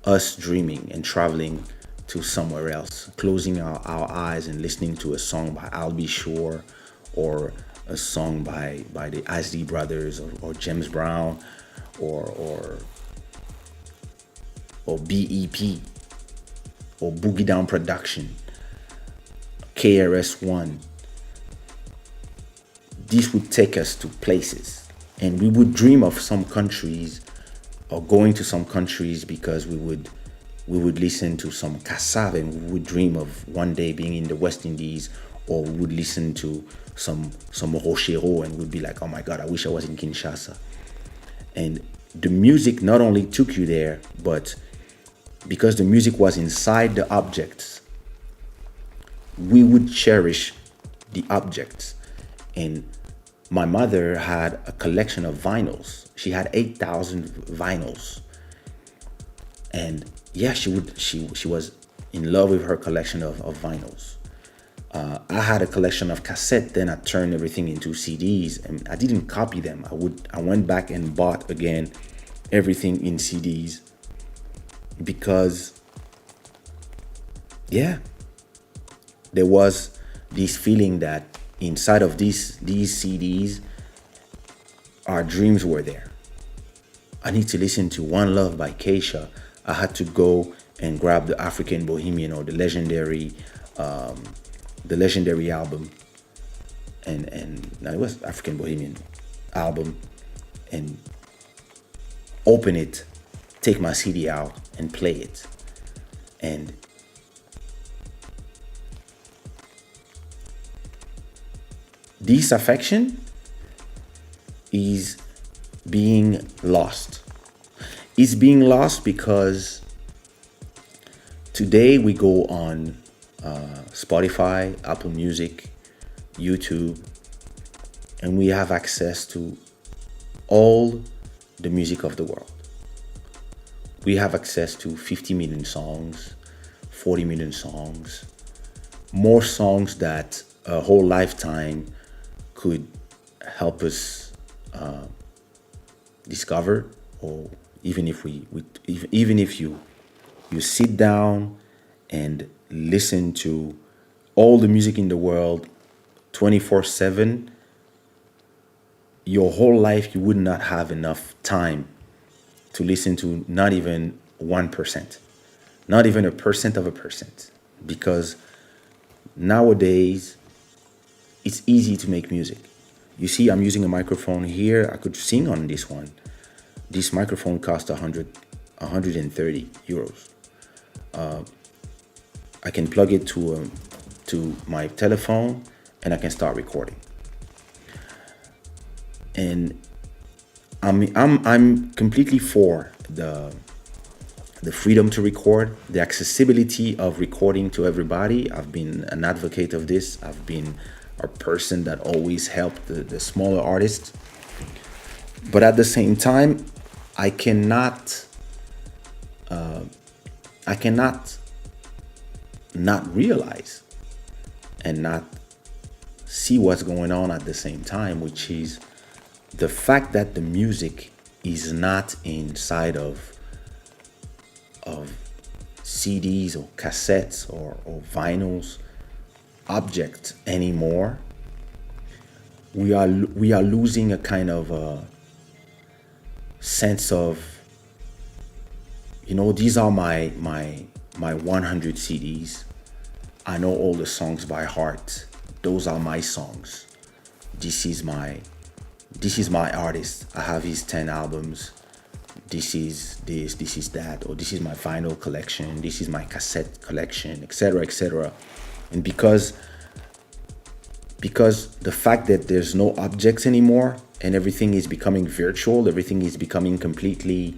us dreaming and traveling to somewhere else, closing our eyes and listening to a song by I'll Be Sure, or a song by the Isley Brothers, or James Brown, or BEP, or Boogie Down Production, KRS-One. This would take us to places, and we would dream of some countries or going to some countries because we would listen to some cassave, and we would dream of one day being in the West Indies, or we would listen to some Rochero and would be like, oh my God, I wish I was in Kinshasa. And the music not only took you there, but because the music was inside the objects, we would cherish the objects. And my mother had a collection of vinyls. She had 8,000 vinyls. And yeah, she was in love with her collection of vinyls. I had a collection of cassette, then I turned everything into CDs, and I didn't copy them. I went back and bought again everything in CDs because, yeah, there was this feeling that inside of these CDs, our dreams were there. I need to listen to One Love by Kaysha. I had to go and grab the African Bohemian, or the legendary album, and no, it was African Bohemian album, and open it, take my CD out and play it. And this affection is being lost. It's being lost because today we go on Spotify, Apple Music, YouTube, and we have access to all the music of the world. We have access to 50 million songs, 40 million songs, more songs that a whole lifetime could help us discover. Or even if even if you sit down and listen to all the music in the world 24/7, your whole life you would not have enough time to listen to not even 1%, not even 1% of 1%, because nowadays it's easy to make music. You see, I'm using a microphone here. I could sing on this one. This microphone costs 130 euros. I can plug it to my telephone and I can start recording. And I'm completely for the freedom to record, the accessibility of recording to everybody. I've been an advocate of this. I've been a person that always helped the smaller artists. But at the same time, I cannot not realize and not see what's going on at the same time, which is the fact that the music is not inside of CDs or cassettes or vinyls object anymore. We are losing a kind of sense of, these are my 100 CDs. I know all the songs by heart. Those are my songs. This is my artist. I have his 10 albums. This is that, or this is my vinyl collection. This is my cassette collection, etc., etc. And because the fact that there's no objects anymore and everything is becoming virtual, everything is becoming completely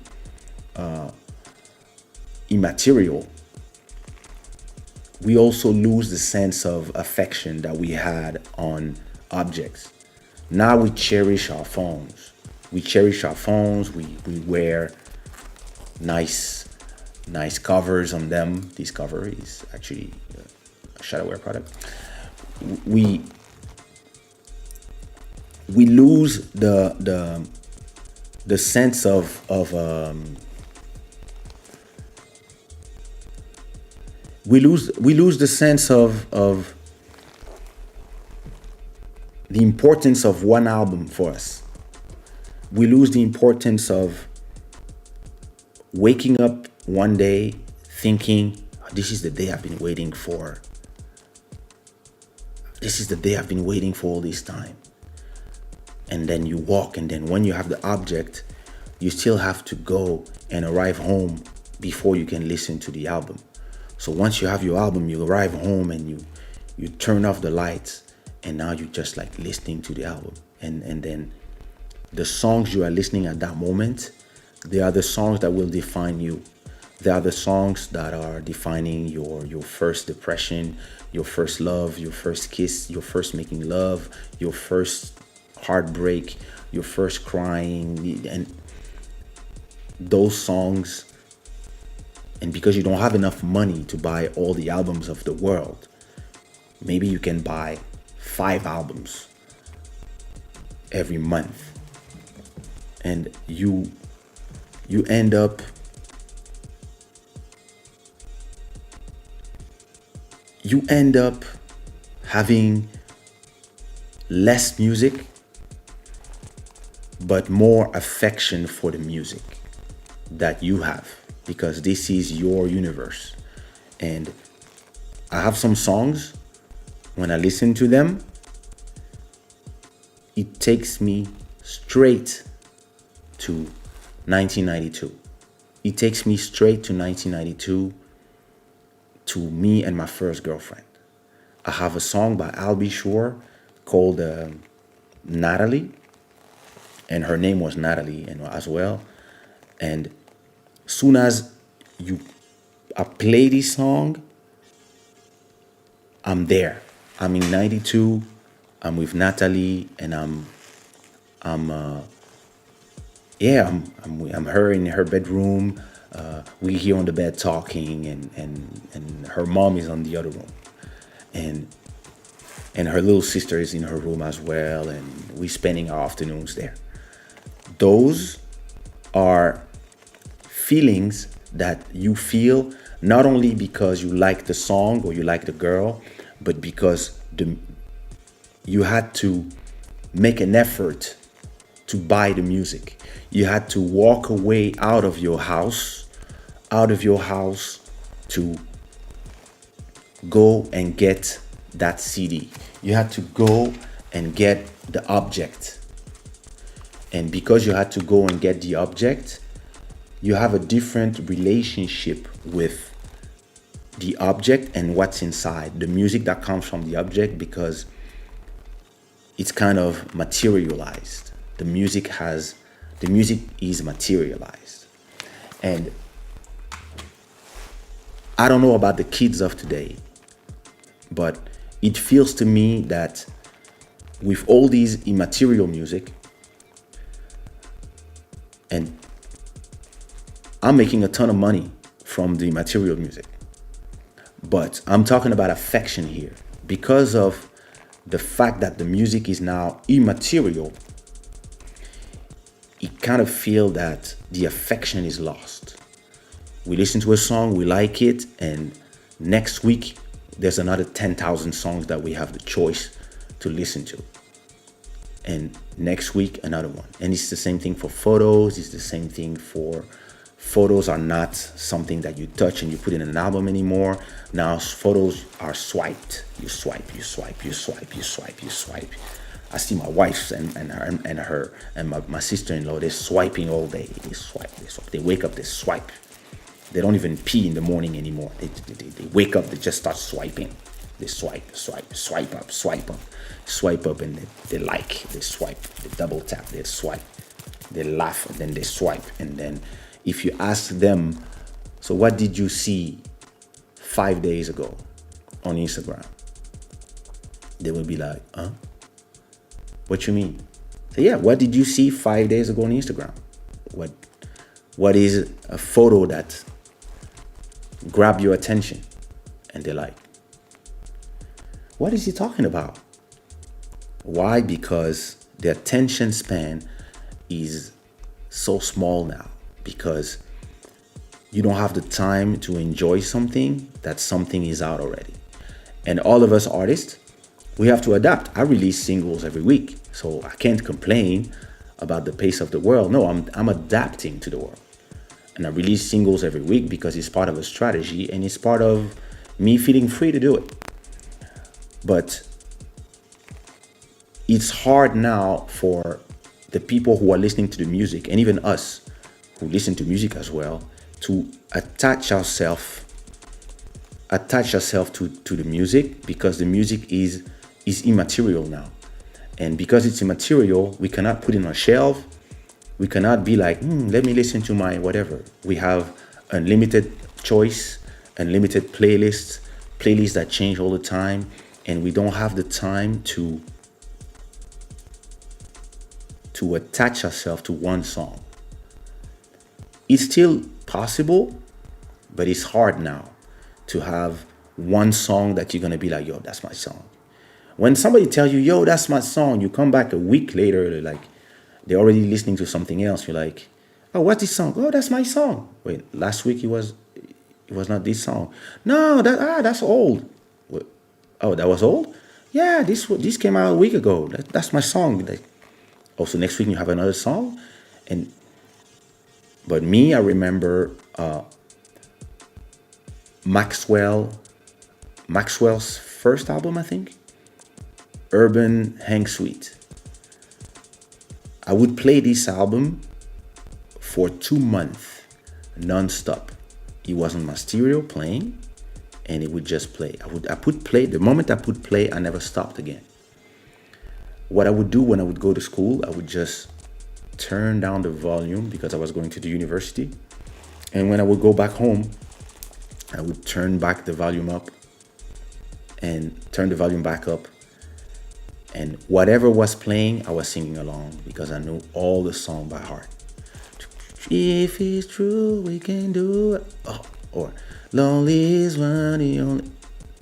immaterial, we also lose the sense of affection that we had on objects. Now we cherish our phones. We cherish our phones. We wear nice covers on them. This cover is actually a Shada product. We lose the sense of we lose the sense of the importance of one album for us. We lose the importance of waking up one day thinking, "Oh, this is the day I've been waiting for. This is the day I've been waiting for all this time." And then you walk, and then when you have the object, you still have to go and arrive home before you can listen to the album. So once you have your album, you arrive home and you turn off the lights, and now you're just like listening to the album. And then the songs you are listening at that moment, they are the songs that will define you. They are the songs that are defining your first depression, your first love, your first kiss, your first making love, your first heartbreak, your first crying, and those songs. And because you don't have enough money to buy all the albums of the world, maybe you can buy 5 albums every month, and you end up having less music but more affection for the music that you have, because this is your universe. And I have some songs, when I listen to them, it takes me straight to 1992. It takes me straight to 1992, to me and my first girlfriend. I have a song by Albie Shore called Natalie, and her name was Natalie and as well. And soon as I play this song, I'm there. I'm in 92. I'm with Natalie, and I'm her in her bedroom. We here on the bed talking, and her mom is on the other room, and her little sister is in her room as well, and we spending our afternoons there. Those are feelings that you feel not only because you like the song or you like the girl, but because you had to make an effort to buy the music. You had to walk away out of your house to go and get that CD. You had to go and get the object. And because you had to go and get the object, you have a different relationship with the object and what's inside, the music that comes from the object, because it's kind of materialized. The music is materialized. And I don't know about the kids of today, but it feels to me that with all these immaterial music, and I'm making a ton of money from the material music, but I'm talking about affection here. Because of the fact that the music is now immaterial, you kind of feel that the affection is lost. We listen to a song, we like it, and next week there's another 10,000 songs that we have the choice to listen to. And next week, another one. And it's the same thing for photos. It's the same thing for photos are not something that you touch and you put in an album anymore. Now photos are swiped. You swipe. I see my wife and my sister-in-law, they're swiping all day. They swipe. They wake up, they swipe. They don't even pee in the morning anymore. They wake up, they just start swiping. They swipe up, and they swipe, they double tap, they swipe, they laugh, and then they swipe. And then if you ask them So what did you see 5 days ago on Instagram? They will be like, huh? What you mean? So yeah, what did you see 5 days ago on Instagram? What is a photo that grabbed your attention? And they're like, what is he talking about? Why? Because the attention span is so small now, because you don't have the time to enjoy something that something is out already. And all of us artists, we have to adapt. I release singles every week, so I can't complain about the pace of the world. No, I'm adapting to the world. And I release singles every week because it's part of a strategy and it's part of me feeling free to do it. But it's hard now for the people who are listening to the music, and even us who listen to music as well, to attach ourselves to the music, because the music is immaterial now. And because it's immaterial, we cannot put it on a shelf. We cannot be like, let me listen to my whatever. We have unlimited choice, unlimited playlists that change all the time, and we don't have the time to attach ourselves to one song. It's still possible, but it's hard now to have one song that you're gonna be like, yo, that's my song. When somebody tells you, yo, that's my song, you come back a week later, they're already listening to something else. You're like, oh, what's this song? Oh, that's my song. Wait, last week it was not this song. No, that's old. What? Oh, that was old? Yeah, this came out a week ago. That's my song. So next week you have another song? But me, I remember Maxwell's first album, I think, Urban Hang Suite. I would play this album for 2 months, non-stop. It was on my stereo playing, and it would just play. I put play. The moment I put play, I never stopped again. What I would do when I would go to school, I would just turn down the volume because I was going to the university. And when I would go back home, I would turn back the volume up and turn the volume back up. And whatever was playing, I was singing along because I knew all the song by heart. If it's true, we can do it. Or lonely is one the only.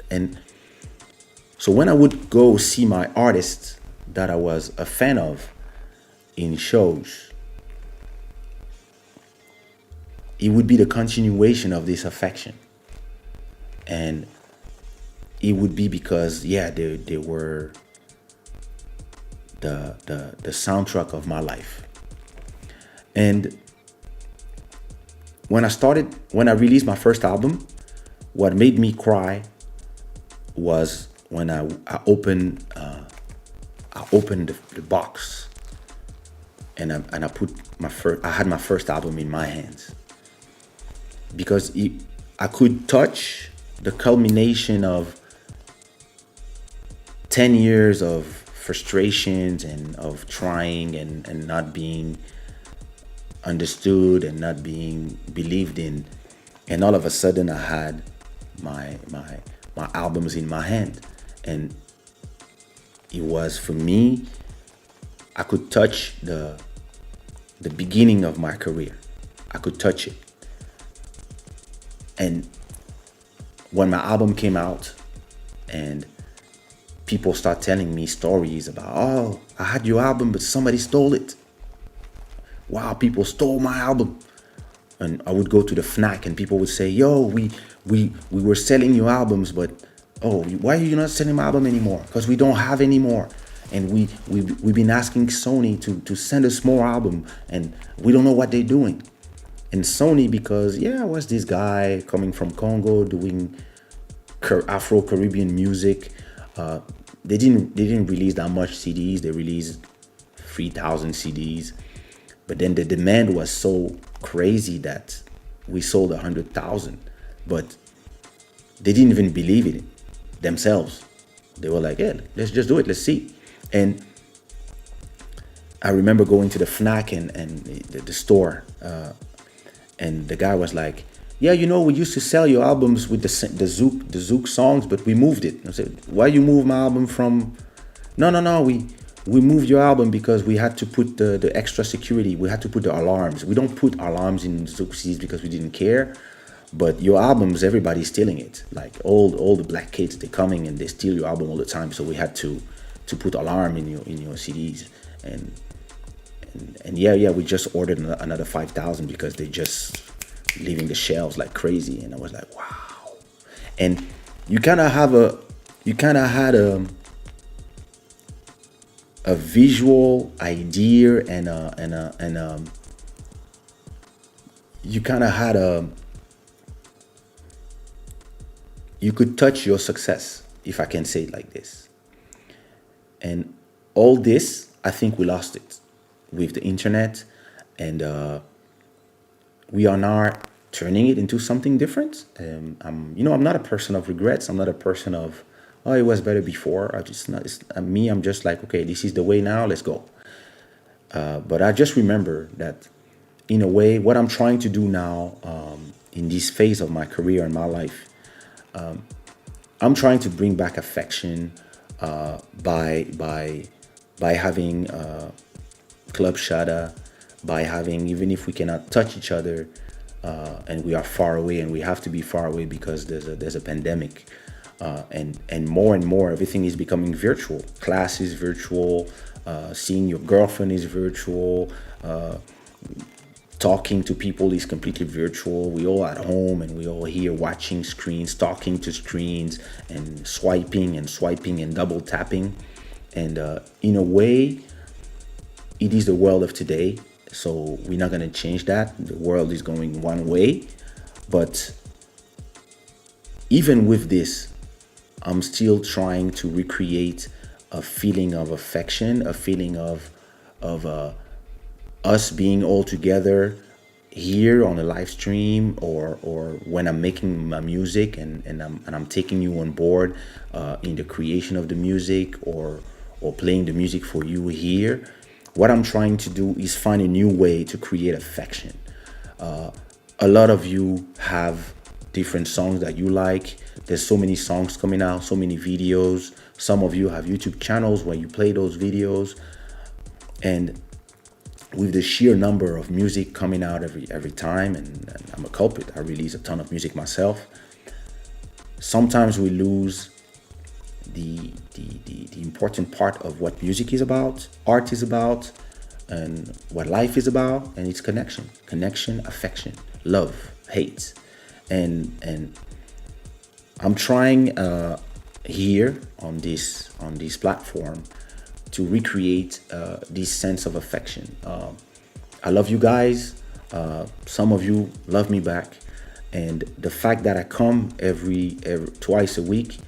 And so when I would go see my artists that I was a fan of in shows, it would be the continuation of this affection. And it would be because, they were the soundtrack of my life. And when I released my first album, what made me cry was when I opened the box, and I put I had my first album in my hands, because I could touch the culmination of 10 years of frustrations and of trying and not being understood and not being believed in, and all of a sudden I had my albums in my hand. And it was, for me, I could touch the beginning of my career. I could touch it. And when my album came out and people start telling me stories about, oh, I had your album, but somebody stole it. Wow, people stole my album. And I would go to the FNAC and people would say, yo, we were selling your albums, but why are you not selling my album anymore? Because we don't have any more. And we've been asking Sony to send us more album, and we don't know what they're doing. And Sony, because I was this guy coming from Congo doing Afro-Caribbean music. They didn't release that much CDs. They released 3,000 CDs. But then the demand was so crazy that we sold 100,000. But they didn't even believe it themselves. They were like, let's just do it. Let's see. And I remember going to the FNAC and the store. And the guy was like, yeah, we used to sell your albums with the Zouk songs, but we moved it. I said, why you move my album from? No, no, no. We moved your album because we had to put the extra security. We had to put the alarms. We don't put alarms in Zouk CDs because we didn't care. But your albums, everybody's stealing it. Like all the black kids, they're coming and they steal your album all the time. So we had to put alarm in your CDs. And yeah, we just ordered another 5,000 because they just leaving the shelves like crazy. And I was like, wow. And you kind of had a visual idea and you kind of had you could touch your success, if I can say it like this. And all this, I think we lost it with the internet, and we are now turning it into something different. I'm not a person of regrets. I'm not a person of, oh, it was better before. I just not. It's, me, I'm just like, okay, this is the way now. Let's go. But I just remember that, in a way, what I'm trying to do now, in this phase of my career and my life, I'm trying to bring back affection by having Club Shada, by having, even if we cannot touch each other, and we are far away, and we have to be far away because there's a pandemic, and more everything is becoming virtual. Class is virtual, seeing your girlfriend is virtual, talking to people is completely virtual. We all at home and we all here watching screens, talking to screens, and swiping and double tapping. And in a way, it is the world of today. So we're not going to change that. The world is going one way. But even with this, I'm still trying to recreate a feeling of affection, a feeling of us being all together here on a live stream, or when I'm making my music and I'm taking you on board in the creation of the music, or playing the music for you here. What I'm trying to do is find a new way to create affection. A lot of you have different songs that you like. There's so many songs coming out, so many videos. Some of you have YouTube channels where you play those videos, and with the sheer number of music coming out every time, and I'm a culprit, I release a ton of music myself, sometimes we lose the important part of what music is about, art is about, and what life is about, and it's connection, affection, love, hate. And I'm trying here on this platform to recreate this sense of affection. I love you guys. Some of you love me back, and the fact that I come every twice a week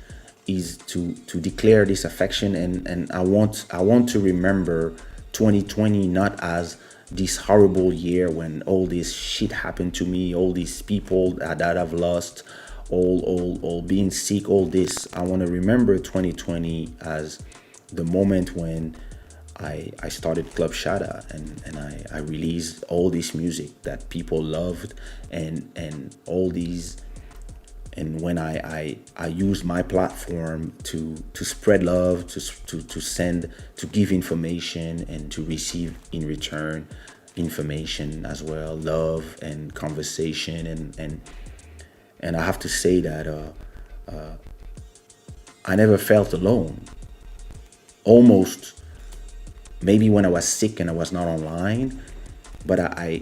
is to declare this affection. And I want to remember 2020 not as this horrible year when all this shit happened to me, all these people that I've lost, all being sick, all this. I want to remember 2020 as the moment when I started Club Shada, and I released all this music that people loved, and all these, and when I used my platform to spread love, to send, to give information, and to receive in return information as well, love and conversation, and I have to say that I never felt alone. Almost, maybe when I was sick and I was not online, but I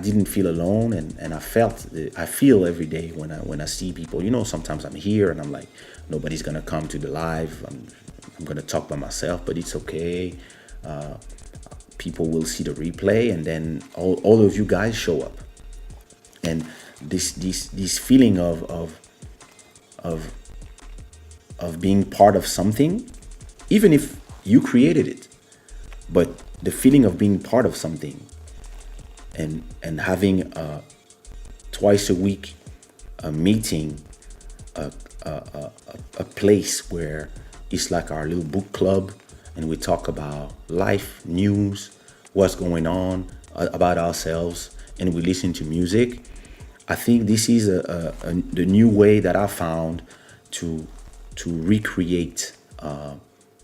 didn't feel alone, and I feel every day when I see people. Sometimes I'm here and I'm like, nobody's gonna come to the live. I'm gonna talk by myself, but it's okay. People will see the replay, and then all of you guys show up, and this feeling of being part of something, even if you created it, but the feeling of being part of something, and having twice a week a meeting, a place where it's like our little book club, and we talk about life, news, what's going on, about ourselves, and we listen to music. I think this is the new way that I found to recreate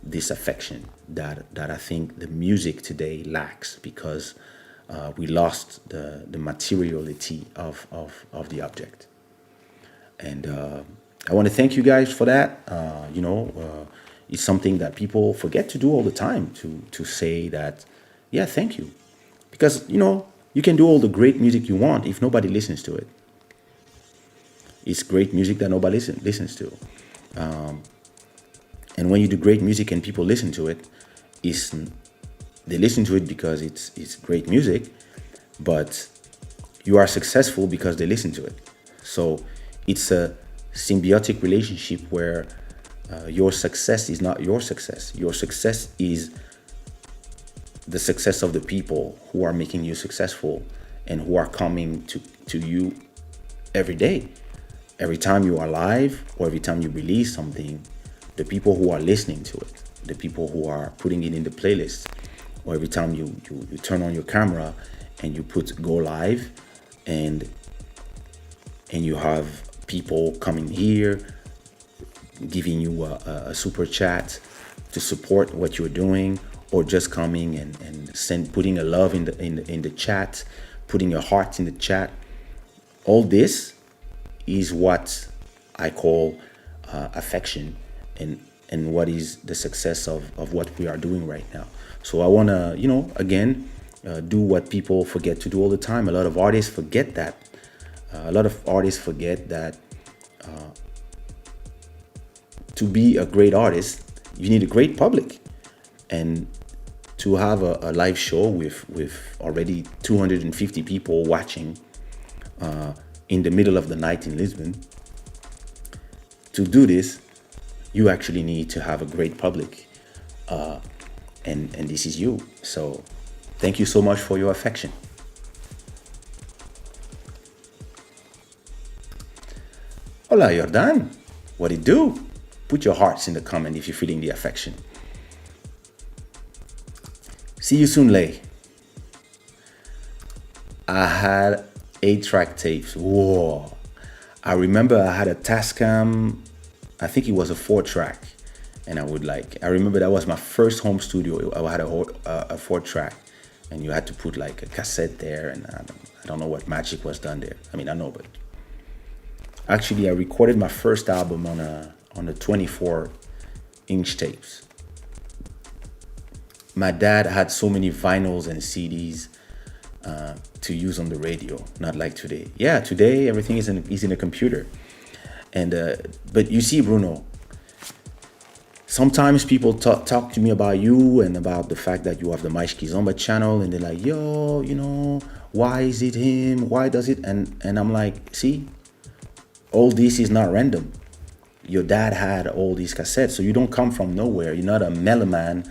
this affection that I think the music today lacks, because we lost the materiality of the object. And I want to thank you guys for that. It's something that people forget to do all the time, to say that, yeah, thank you. Because, you can do all the great music you want if nobody listens to it. It's great music that nobody listens to. And when you do great music and people listen to it, they listen to it because it's great music, but you are successful because they listen to it. So it's a symbiotic relationship where your success is not your success. Your success is the success of the people who are making you successful and who are coming to you every day. Every time you are live or every time you release something, the people who are listening to it, the people who are putting it in the playlist, or every time you turn on your camera and you put go live, and you have people coming here giving you a super chat to support what you're doing, or just coming and putting a love in the chat, putting a heart in the chat. All this is what I call affection, and what is the success of what we are doing right now. So I want to, again, do what people forget to do all the time. A lot of artists forget that. To be a great artist, you need a great public. And to have a live show with already 250 people watching in the middle of the night in Lisbon, to do this, you actually need to have a great public. And this is you. So thank you so much for your affection. Hola, Jordan. What it do? Put your hearts in the comment if you're feeling the affection. See you soon, Lay. I had 8-track tapes. Whoa. I remember I had a Tascam, I think it was a 4-track. And I remember that was my first home studio. I had a 4-track. And you had to put like a cassette there. And I don't know what magic was done there. I mean, I know, but actually I recorded my first album on a 24-inch tapes. My dad had so many vinyls and CDs to use on the radio, not like today. Yeah, today everything is in a computer. And but you see, Bruno, sometimes people talk to me about you and about the fact that you have the Mais Kizomba channel, and they're like, yo, why is it him? Why does it? And I'm like, see, all this is not random. Your dad had all these cassettes, so you don't come from nowhere. You're not a meloman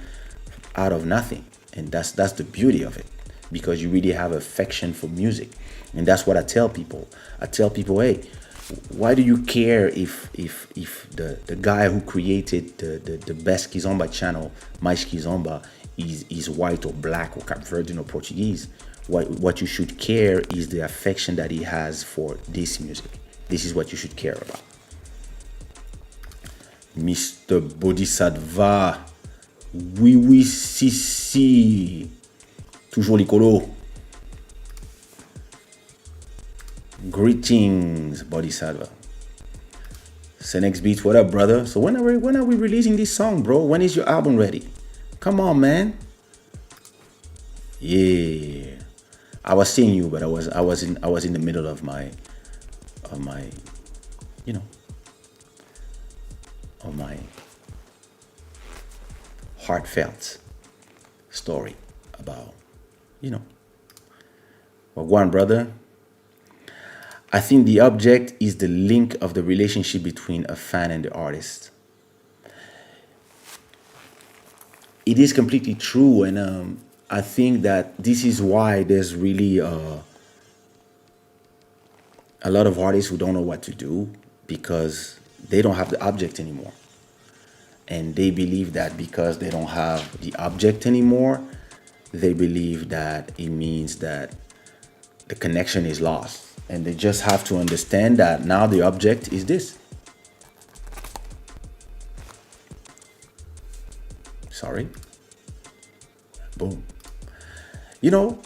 out of nothing. And that's the beauty of it, because you really have affection for music. And that's what I tell people. I tell people, hey, why do you care if the guy who created the best Kizomba channel, Mais Kizomba, is white or black or Cape Verdean or Portuguese? What you should care is the affection that he has for this music. This is what you should care about. Mr. Bodhisattva, oui, si. Toujours l'écolo. Greetings, Bodhisattva. Senex Beats, what up, brother? So when are we releasing this song, bro? When is your album ready? Come on, man. Yeah. I was seeing you, but I was in the middle of my heartfelt story about, well, one brother. I think the object is the link of the relationship between a fan and the artist. It is completely true, and I think that this is why there's really a lot of artists who don't know what to do, because they don't have the object anymore. And they believe that because they don't have the object anymore, they believe that it means that the connection is lost. And they just have to understand that now the object is this. Sorry. Boom. You know,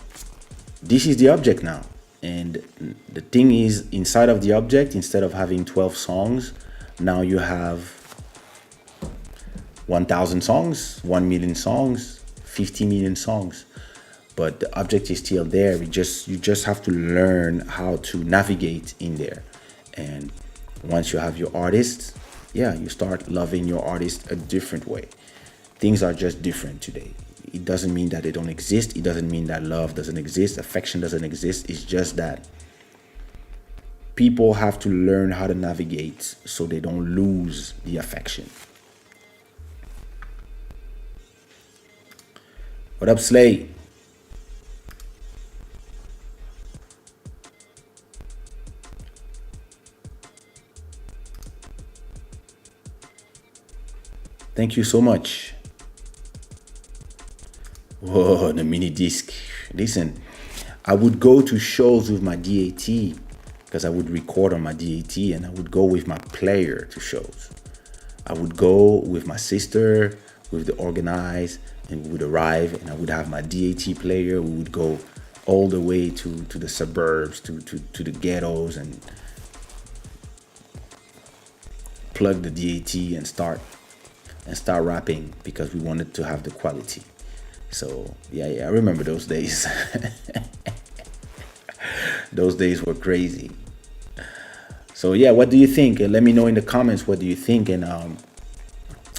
this is the object now. And the thing is, inside of the object, instead of having 12 songs, now you have 1,000 songs, 1 million songs, 50 million songs. But the object is still there. You just have to learn how to navigate in there. And once you have your artist, yeah, you start loving your artist a different way. Things are just different today. It doesn't mean that they don't exist. It doesn't mean that love doesn't exist, affection doesn't exist. It's just that people have to learn how to navigate so they don't lose the affection. What up, Slay? Thank you so much. Whoa, the mini disc. Listen, I would go to shows with my DAT because I would record on my DAT, and I would go with my player to shows. I would go with my sister, with the organize, and we would arrive, and I would have my DAT player. We would go all the way to the suburbs, to the ghettos, and plug the DAT and start rapping because we wanted to have the quality. So yeah, I remember those days. Those days were crazy. So yeah, what do you think? Let me know in the comments what do you think, and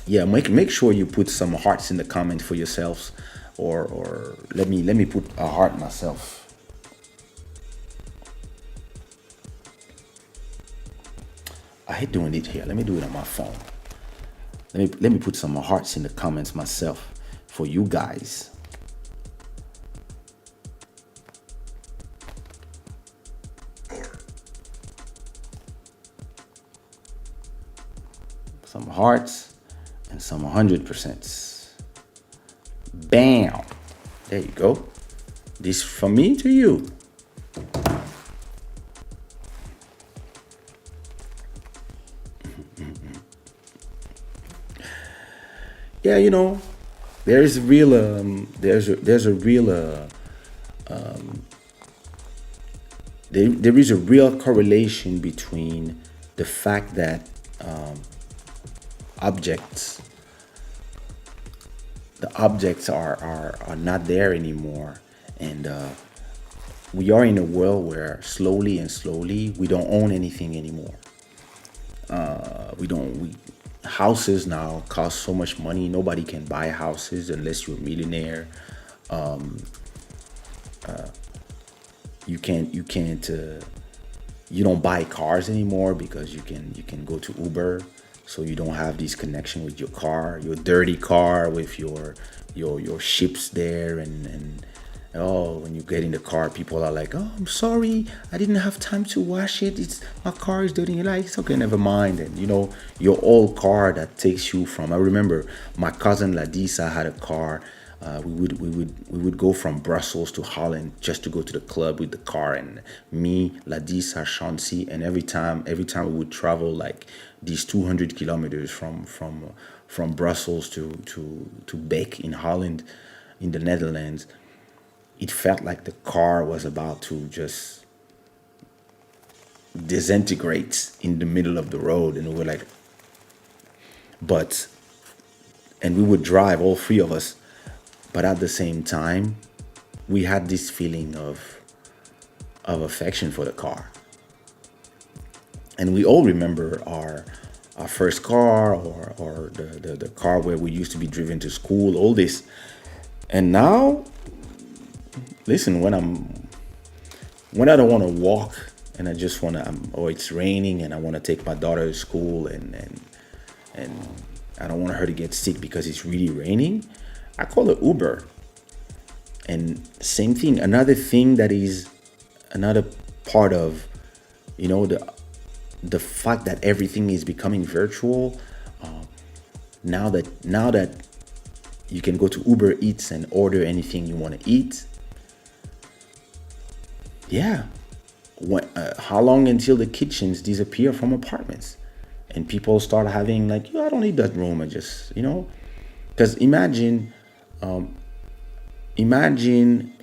yeah, make sure you put some hearts in the comments for yourselves, or let me put a heart myself. I hate doing it here. Let me do it on my phone. Let me put some hearts in the comments myself for you guys. Some hearts and some 100%. Bam! There you go. This from me to you. Yeah, you know, there's a real there is a real correlation between the fact that the objects are not there anymore, and we are in a world where slowly we don't own anything anymore. Houses now cost so much money. Nobody can buy houses unless you're a millionaire. You don't buy cars anymore because you can go to Uber, so you don't have this connection with your car, your dirty car with your ships there, and oh, when you get in the car, people are like, oh, I'm sorry, I didn't have time to wash it. My car is dirty. You're like, it's okay, never mind. And you know, your old car that takes you from. I remember my cousin Ladisa had a car. We would go from Brussels to Holland just to go to the club with the car, and me, Ladisa, Shansi, and every time we would travel like these 200 kilometers from Brussels to Beek in Holland, in the Netherlands. It felt like the car was about to just disintegrate in the middle of the road, and we were like, and we would drive, all three of us, but at the same time, we had this feeling of affection for the car, and we all remember our first car, or the car where we used to be driven to school, all this, and now. Listen, when I don't want to walk and I just want to, or it's raining and I want to take my daughter to school, and I don't want her to get sick because it's really raining, I call it Uber. And same thing, another thing that is another part of, you know, the fact that everything is becoming virtual. Now that you can go to Uber Eats and order anything you want to eat. Yeah, how long until the kitchens disappear from apartments and people start having like, I don't need that room. I just, because imagine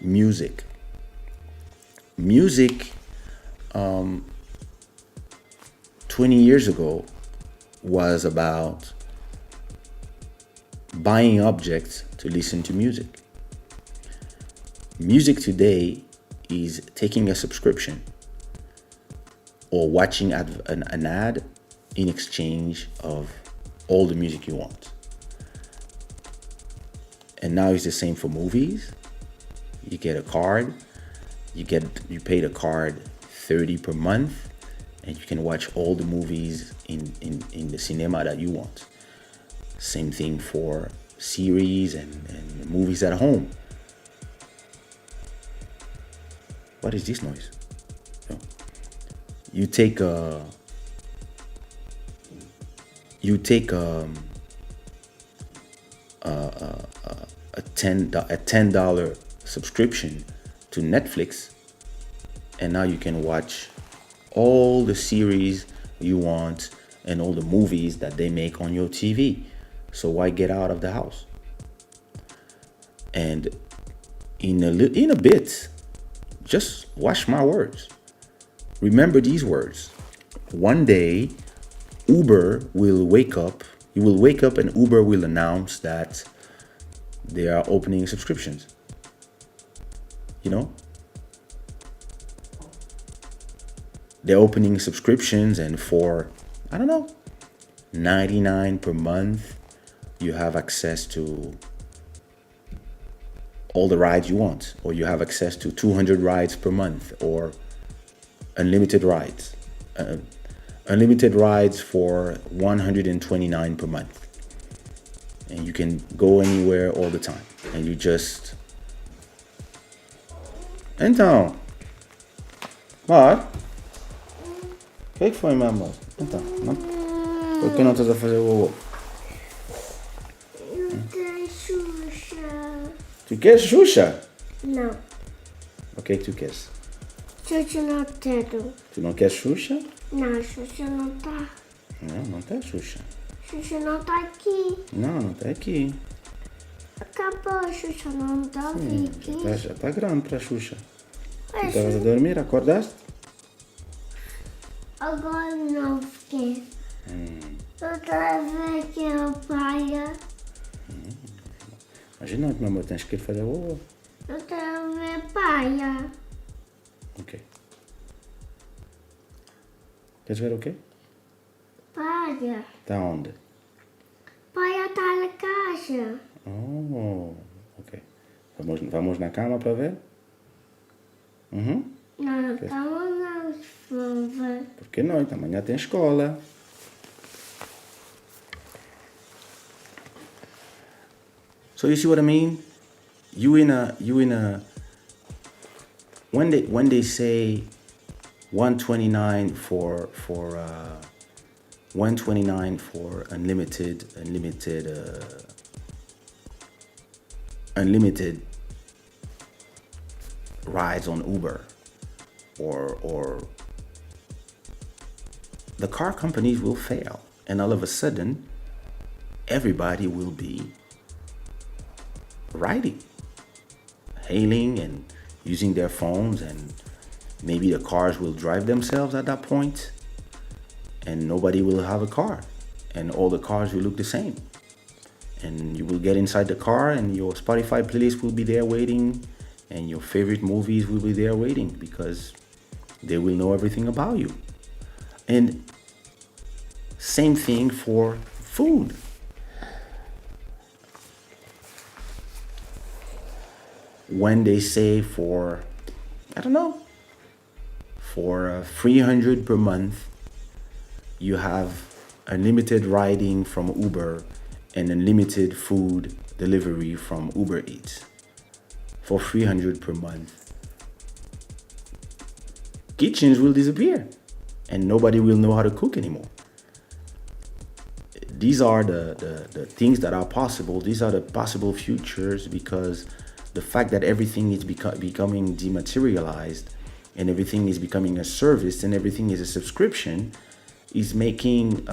music. Music 20 years ago was about buying objects to listen to music. Music today is taking a subscription or watching an ad in exchange of all the music you want. And now it's the same for movies. You get a card, you pay the card $30 per month, and you can watch all the movies in the cinema that you want. Same thing for series and movies at home. What is this noise? No. You take a $10 subscription to Netflix, and now you can watch all the series you want and all the movies that they make on your TV. So why get out of the house? And in a bit, just watch my words. Remember these words. One day, Uber will wake up. You will wake up and Uber will announce that they are opening subscriptions. They're opening subscriptions, and for, I don't know, $99 per month, you have access to all the rides you want, or you have access to 200 rides per month, or unlimited rides. Unlimited rides for $129 per month. And you can go anywhere all the time. And you just... Então, bora. O que foi, meu amor? Então, não? Por que não estás a fazer o... Eu quero Xuxa. Tu queres Xuxa? Não, O que é que tu queres? Xuxa não quero. Tu não queres Xuxa? Não, Xuxa não tá. Não tá Xuxa. Xuxa não tá aqui. Não tá aqui. Acabou, Xuxa não tá aqui. Já tá grande pra Xuxa. Tu Mas estavas a dormir, acordaste? agora não fiquei. Eu tava aqui na praia. Imagina, meu amor, tens que ir fazer o... Eu tava na praia. Ok. Queres ver o quê? Praia. Tá onde? Praia tá na caixa. Oh, ok. Vamos na cama para ver? Uhum. Não, calma não, vovó. Porque não, amanhã tem escola. So you see what I mean? When they say 129 for unlimited rides on Uber, or the car companies will fail, and all of a sudden everybody will be riding, hailing and using their phones, and maybe the cars will drive themselves at that point, and nobody will have a car, and all the cars will look the same. And you will get inside the car and your Spotify playlist will be there waiting, and your favorite movies will be there waiting, because they will know everything about you. And same thing for food. When they say for, I don't know, for $300 per month, you have unlimited riding from Uber and unlimited food delivery from Uber Eats for $300 per month. Kitchens will disappear and nobody will know how to cook anymore. These are the things that are possible. These are the possible futures, because the fact that everything is becoming dematerialized and everything is becoming a service and everything is a subscription, is making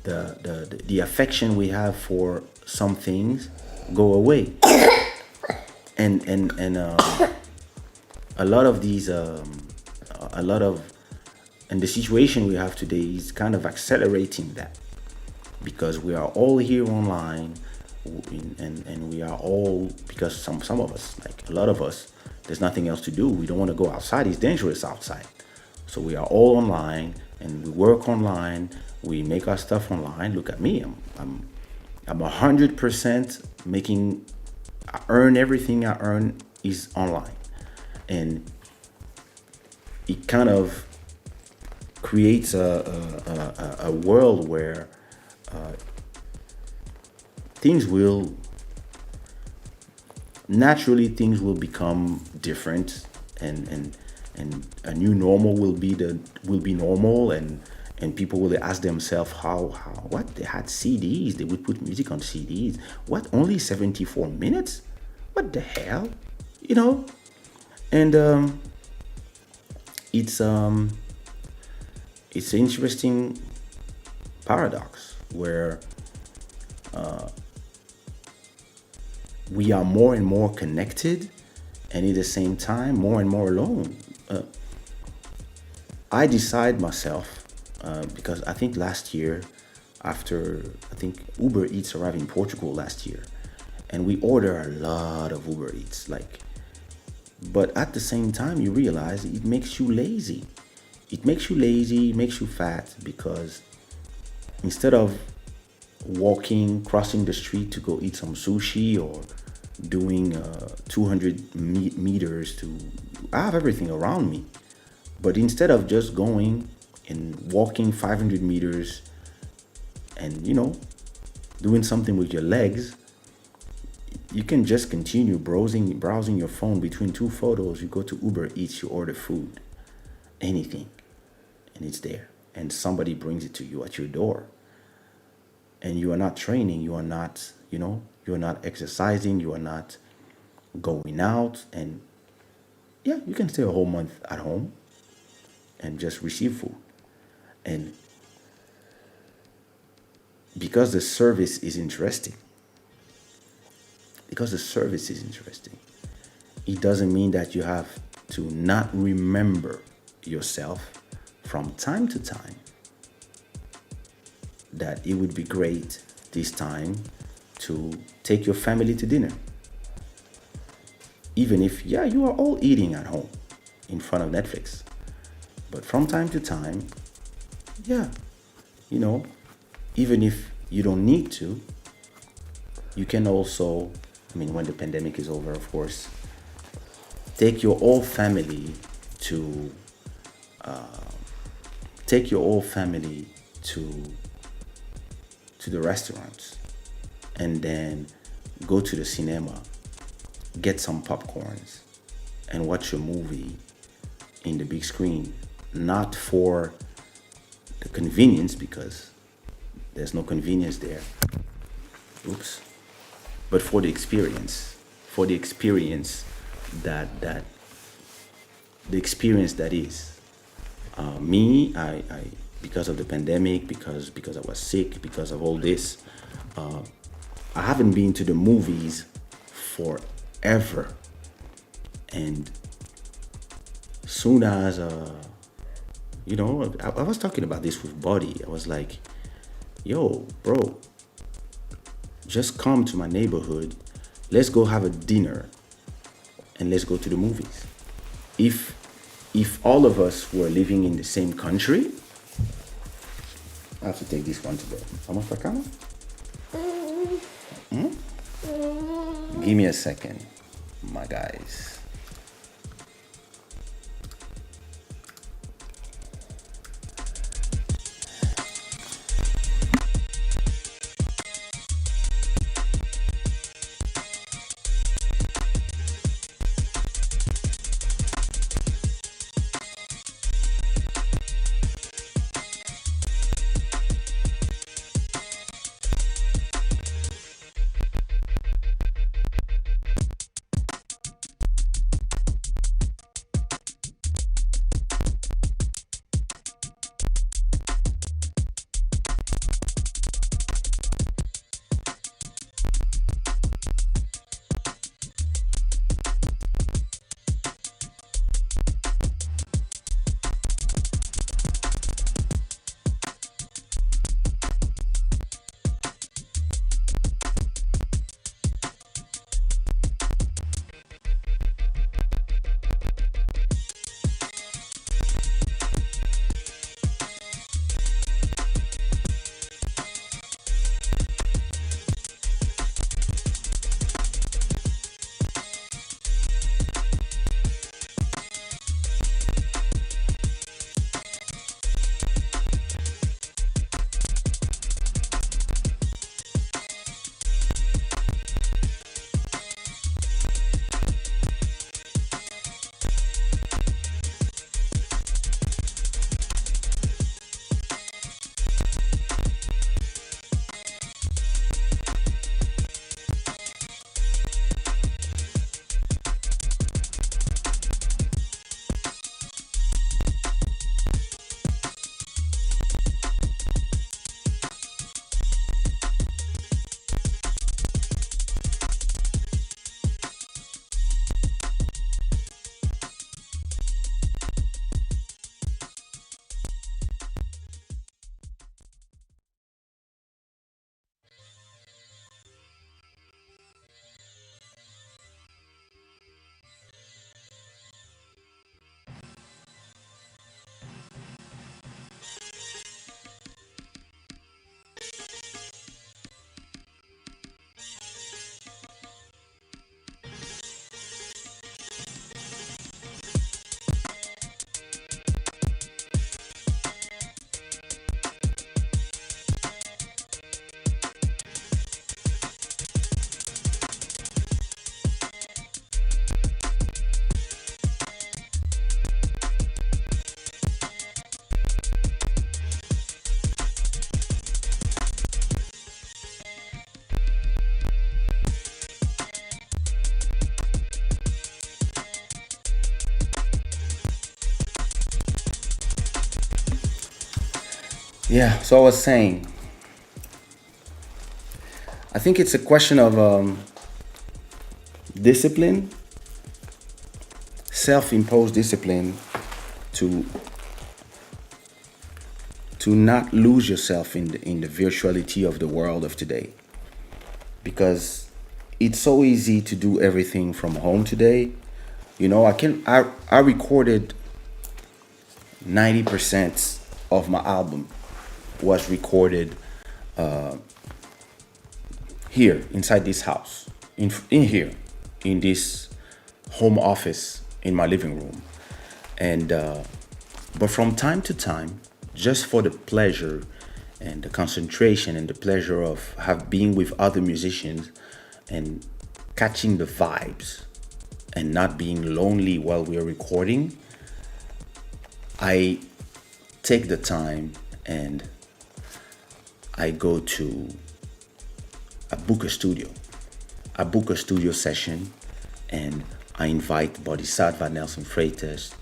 the affection we have for some things go away. And a lot of these a lot of and the situation we have today is kind of accelerating that, because we are all here online, and we are all, because some of us, like a lot of us, there's nothing else to do. We don't want to go outside. It's dangerous outside. So we are all online, and we work online. We make our stuff online. Look at me. I'm 100% making. I earn everything I earn is online, and it kind of creates a world where things will naturally become different, and a new normal will be normal, and people will ask themselves how what, they had CDs, they would put music on CDs, what, only 74 minutes, what the hell, you know. And it's an interesting paradox where we are more and more connected, and at the same time more and more alone. I decide myself, because I think last year, after I think Uber Eats arrived in Portugal last year, and we order a lot of Uber Eats, but at the same time you realize it makes you lazy. It makes you fat, because instead of crossing the street to go eat some sushi, or doing 200 meters to, I have everything around me. But instead of just going and walking 500 meters and, doing something with your legs, you can just continue browsing your phone between two photos. You go to Uber Eats, you order food, anything, and it's there. And somebody brings it to you at your door. And you are not training, you are not, you're not exercising, you are not going out. And yeah, you can stay a whole month at home and just receive food. And because the service is interesting, it doesn't mean that you have to not remember yourself from time to time that it would be great this time to take your family to dinner. Even if, you are all eating at home in front of Netflix. But from time to time, even if you don't need to, you can also, when the pandemic is over, of course, take your whole family to the restaurants, and then go to the cinema, get some popcorns, and watch a movie in the big screen. Not for the convenience, because there's no convenience there. Oops. But for the experience. That is. Me, I because of the pandemic, because I was sick, because of all this, I haven't been to the movies forever. And soon as I was talking about this with Buddy. I was like, yo, bro, just come to my neighborhood, let's go have a dinner, and let's go to the movies. If all of us were living in the same country, I have to take this one to bed. Vamos pra cama? Give me a second, my guys. Yeah, so I was saying, I think it's a question of discipline, self-imposed discipline to not lose yourself in the virtuality of the world of today, because it's so easy to do everything from home today. I recorded 90% of my album was recorded here inside this house, in here, in this home office in my living room. And but from time to time, just for the pleasure and the concentration and the pleasure of have being with other musicians and catching the vibes and not being lonely while we're recording, I take the time and I go to I book a studio. I book a studio session and I invite Bodhisattva, Nelson Freitas,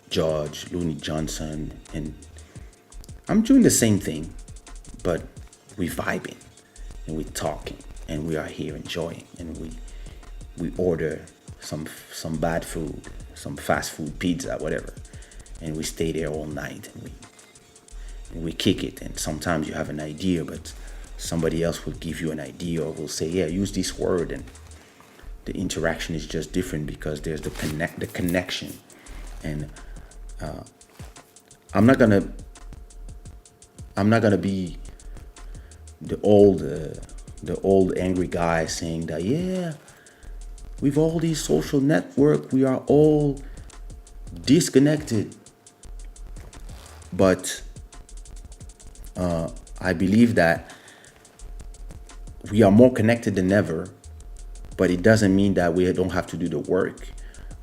George, Looney Johnson, and I'm doing the same thing, but we vibing and we talking and we are here enjoying, and we order some bad food, some fast food, pizza, whatever, and we stay there all night and we kick it. And sometimes you have an idea, but somebody else will give you an idea or will say, yeah, use this word, and the interaction is just different because there's the connection. And I'm not gonna be the old angry guy saying that, yeah, with all these social network we are all disconnected. But I believe that we are more connected than ever, but it doesn't mean that we don't have to do the work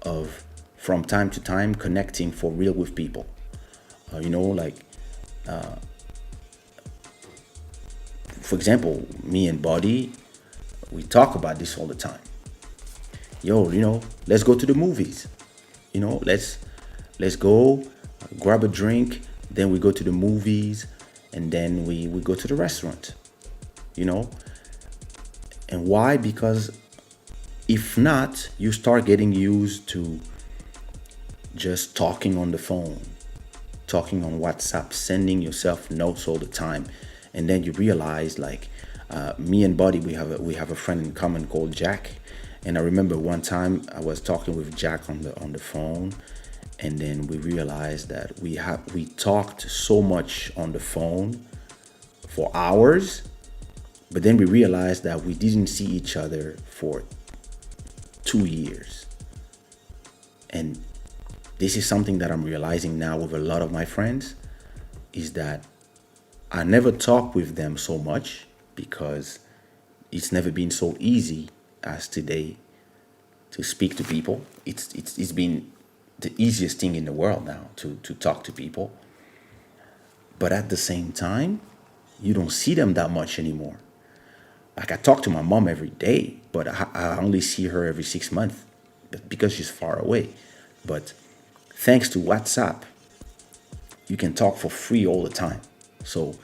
of, from time to time, connecting for real with people. For example, me and Buddy, we talk about this all the time. Let's go to the movies. Let's go grab a drink, then we go to the movies, and then we go to the restaurant. And why? Because if not, you start getting used to just talking on the phone, talking on WhatsApp, sending yourself notes all the time, and then you realize, like, me and Buddy, we have a friend in common called Jack, and I remember one time I was talking with Jack on the phone, and then we realized that we talked so much on the phone for hours, but then we realized that we didn't see each other for 2 years. And this is something that I'm realizing now with a lot of my friends, is that I never talk with them so much because it's never been so easy as today to speak to people. It's been the easiest thing in the world now to talk to people. But at the same time, you don't see them that much anymore. Like, I talk to my mom every day, but I only see her every 6 months because she's far away. But thanks to WhatsApp, you can talk for free all the time. So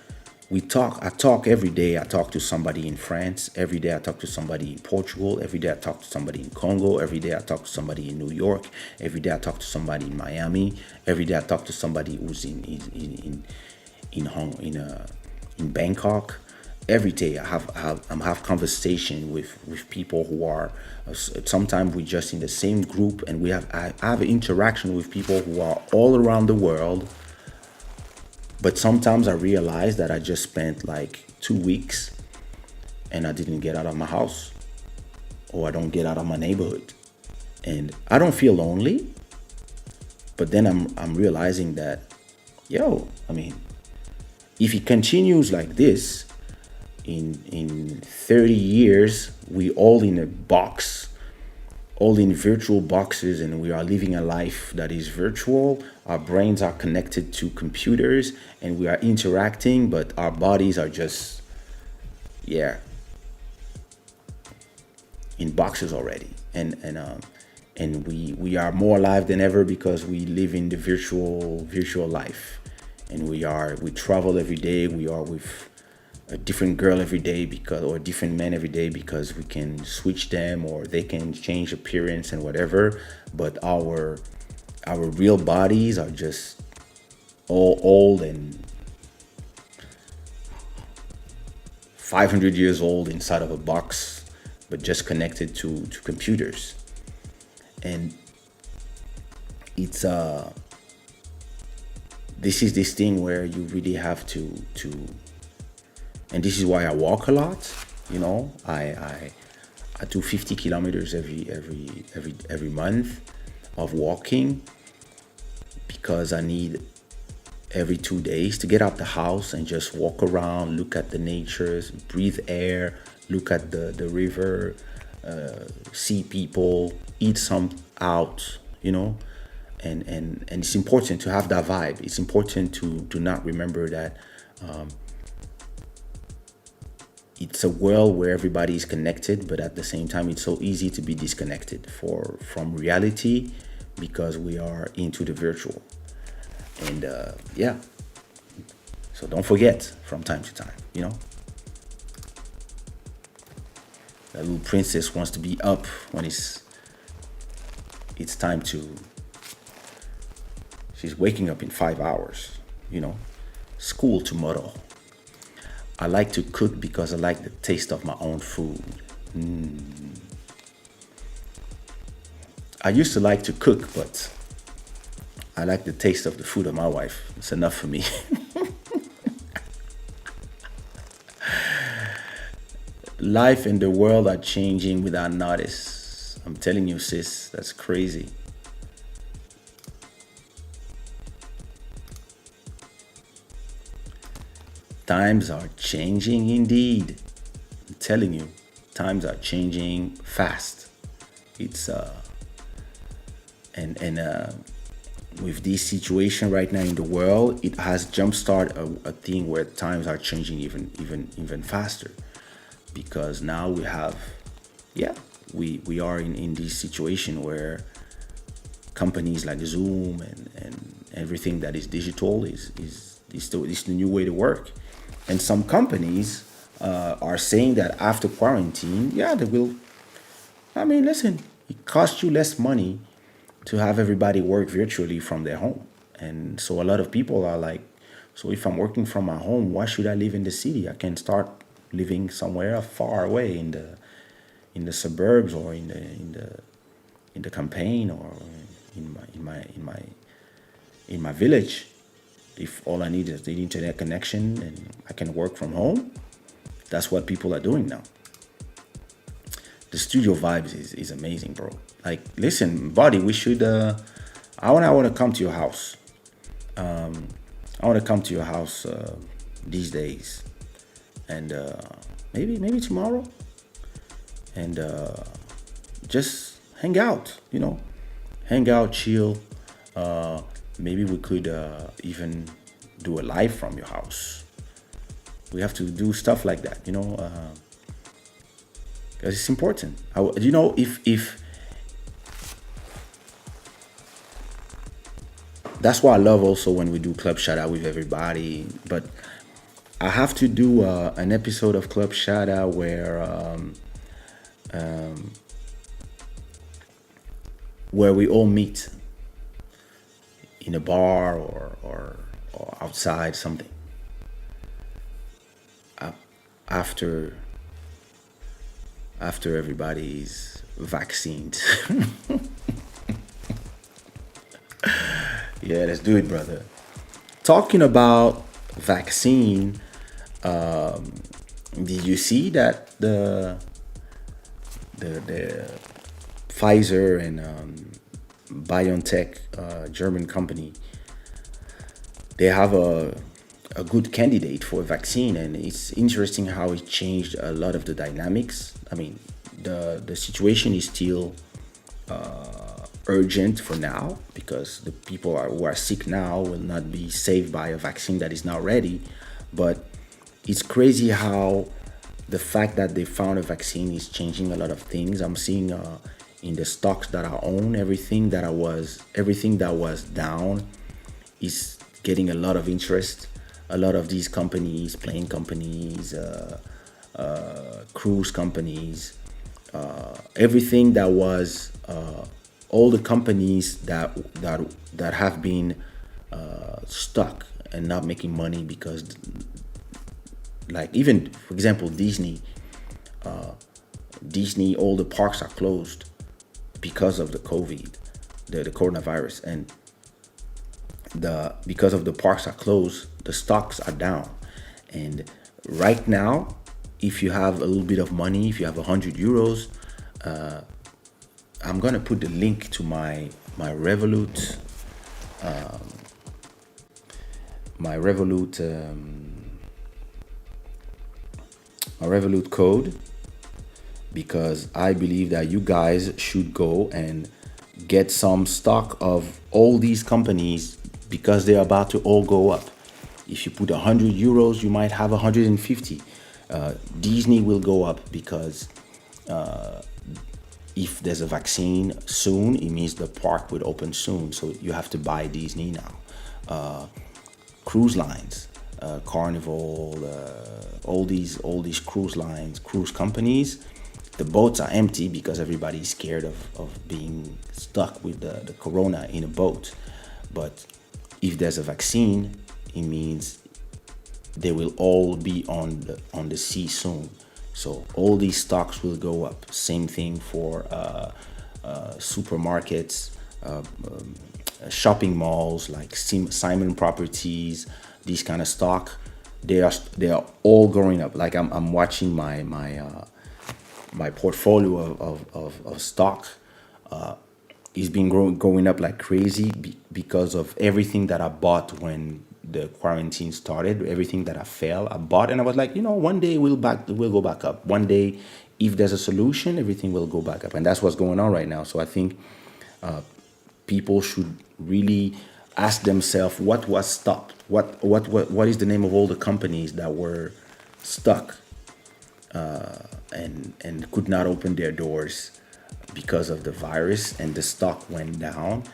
I talk every day. I talk to somebody in France. Every day I talk to somebody in Portugal. Every day I talk to somebody in Congo. Every day I talk to somebody in New York. Every day I talk to somebody in Miami. Every day I talk to somebody who's in Bangkok. Every day I have conversation with people who are sometimes we just in the same group, and I have interaction with people who are all around the world. But sometimes I realize that I just spent like 2 weeks and I didn't get out of my house, or I don't get out of my neighborhood, and I don't feel lonely. But then I'm realizing that, if it continues like this, in 30 years, we all in a box, all in virtual boxes, and we are living a life that is virtual. Our brains are connected to computers and we are interacting, but our bodies are just, in boxes already. And we are more alive than ever because we live in the virtual life. and we travel every day. We are with a different girl every day because or different men every day because we can switch them or they can change appearance and whatever. But our real bodies are just all old and 500 years old inside of a box, but just connected to computers. And it's this is this thing where you really have to and this is why I walk a lot. I do 50 kilometers every month of walking because I need every 2 days to get out the house and just walk around, look at the natures, breathe air, look at the river, see people, eat some out, and it's important to have that vibe. It's important to not remember that it's a world where everybody is connected, but at the same time, it's so easy to be disconnected from reality because we are into the virtual. And yeah, so don't forget from time to time, that little princess wants to be up when it's time to. She's waking up in 5 hours, school tomorrow. I like to cook because I like the taste of my own food. I used to like to cook, but I like the taste of the food of my wife. It's enough for me. Life and the world are changing without notice. I'm telling you, sis, that's crazy. Times are changing indeed. I'm telling you, times are changing fast. It's with this situation right now in the world, it has jumpstarted a thing where times are changing even faster. Because now we have, we are in this situation where companies like Zoom and everything that is digital is the new way to work. And some companies are saying that after quarantine, they will. I mean, listen, it costs you less money to have everybody work virtually from their home. And so a lot of people are like, so if I'm working from my home, why should I live in the city? I can start living somewhere far away in the suburbs or in the campaign or in my village. If all I need is the internet connection and I can work from home, that's what people are doing now. The studio vibes is amazing, bro. Like, listen, buddy, we should. I want to come to your house. I want to come to your house these days, and maybe tomorrow, and just hang out. Hang out, chill. Maybe we could even do a live from your house. We have to do stuff like that, because it's important. If that's why I love also when we do Club Shada with everybody. But I have to do an episode of Club Shada where we all meet in a bar or outside something after everybody's vaccinated. Yeah, let's do it, brother. Talking about vaccine, did you see that the Pfizer and BioNTech, German company, they have a good candidate for a vaccine, and it's interesting how it changed a lot of the dynamics. I mean, the situation is still urgent for now because the people who are sick now will not be saved by a vaccine that is not ready. But it's crazy how the fact that they found a vaccine is changing a lot of things. I'm seeing in the stocks that I own, everything that was down is getting a lot of interest. A lot of these companies, plane companies, cruise companies, everything that was all the companies that have been stuck and not making money because, like, even for example, Disney, all the parks are closed because of the COVID, the coronavirus, and because of the parks are closed, the stocks are down. And right now, if you have a little bit of money, if you have 100 euros, I'm gonna put the link to my Revolut, my Revolut, my Revolut code, because I believe that you guys should go and get some stock of all these companies because they're about to all go up. If you put 100 euros, you might have 150. Disney will go up because if there's a vaccine soon, it means the park will open soon. So you have to buy Disney now. Cruise lines, Carnival, all these cruise lines, cruise companies, the boats are empty because everybody's scared of being stuck with the corona in a boat. But if there's a vaccine, it means they will all be on the sea soon. So all these stocks will go up. Same thing for supermarkets, shopping malls like Simon Properties, these kind of stock. They are all going up. Like I'm watching my portfolio of stock. It's been going up like crazy because of everything that I bought when the quarantine started. Everything that I bought, and I was like, one day we'll go back up. One day, if there's a solution, everything will go back up, and that's what's going on right now. So I think people should really ask themselves what was stopped. What is the name of all the companies that were stuck and could not open their doors because of the virus, and the stock went down.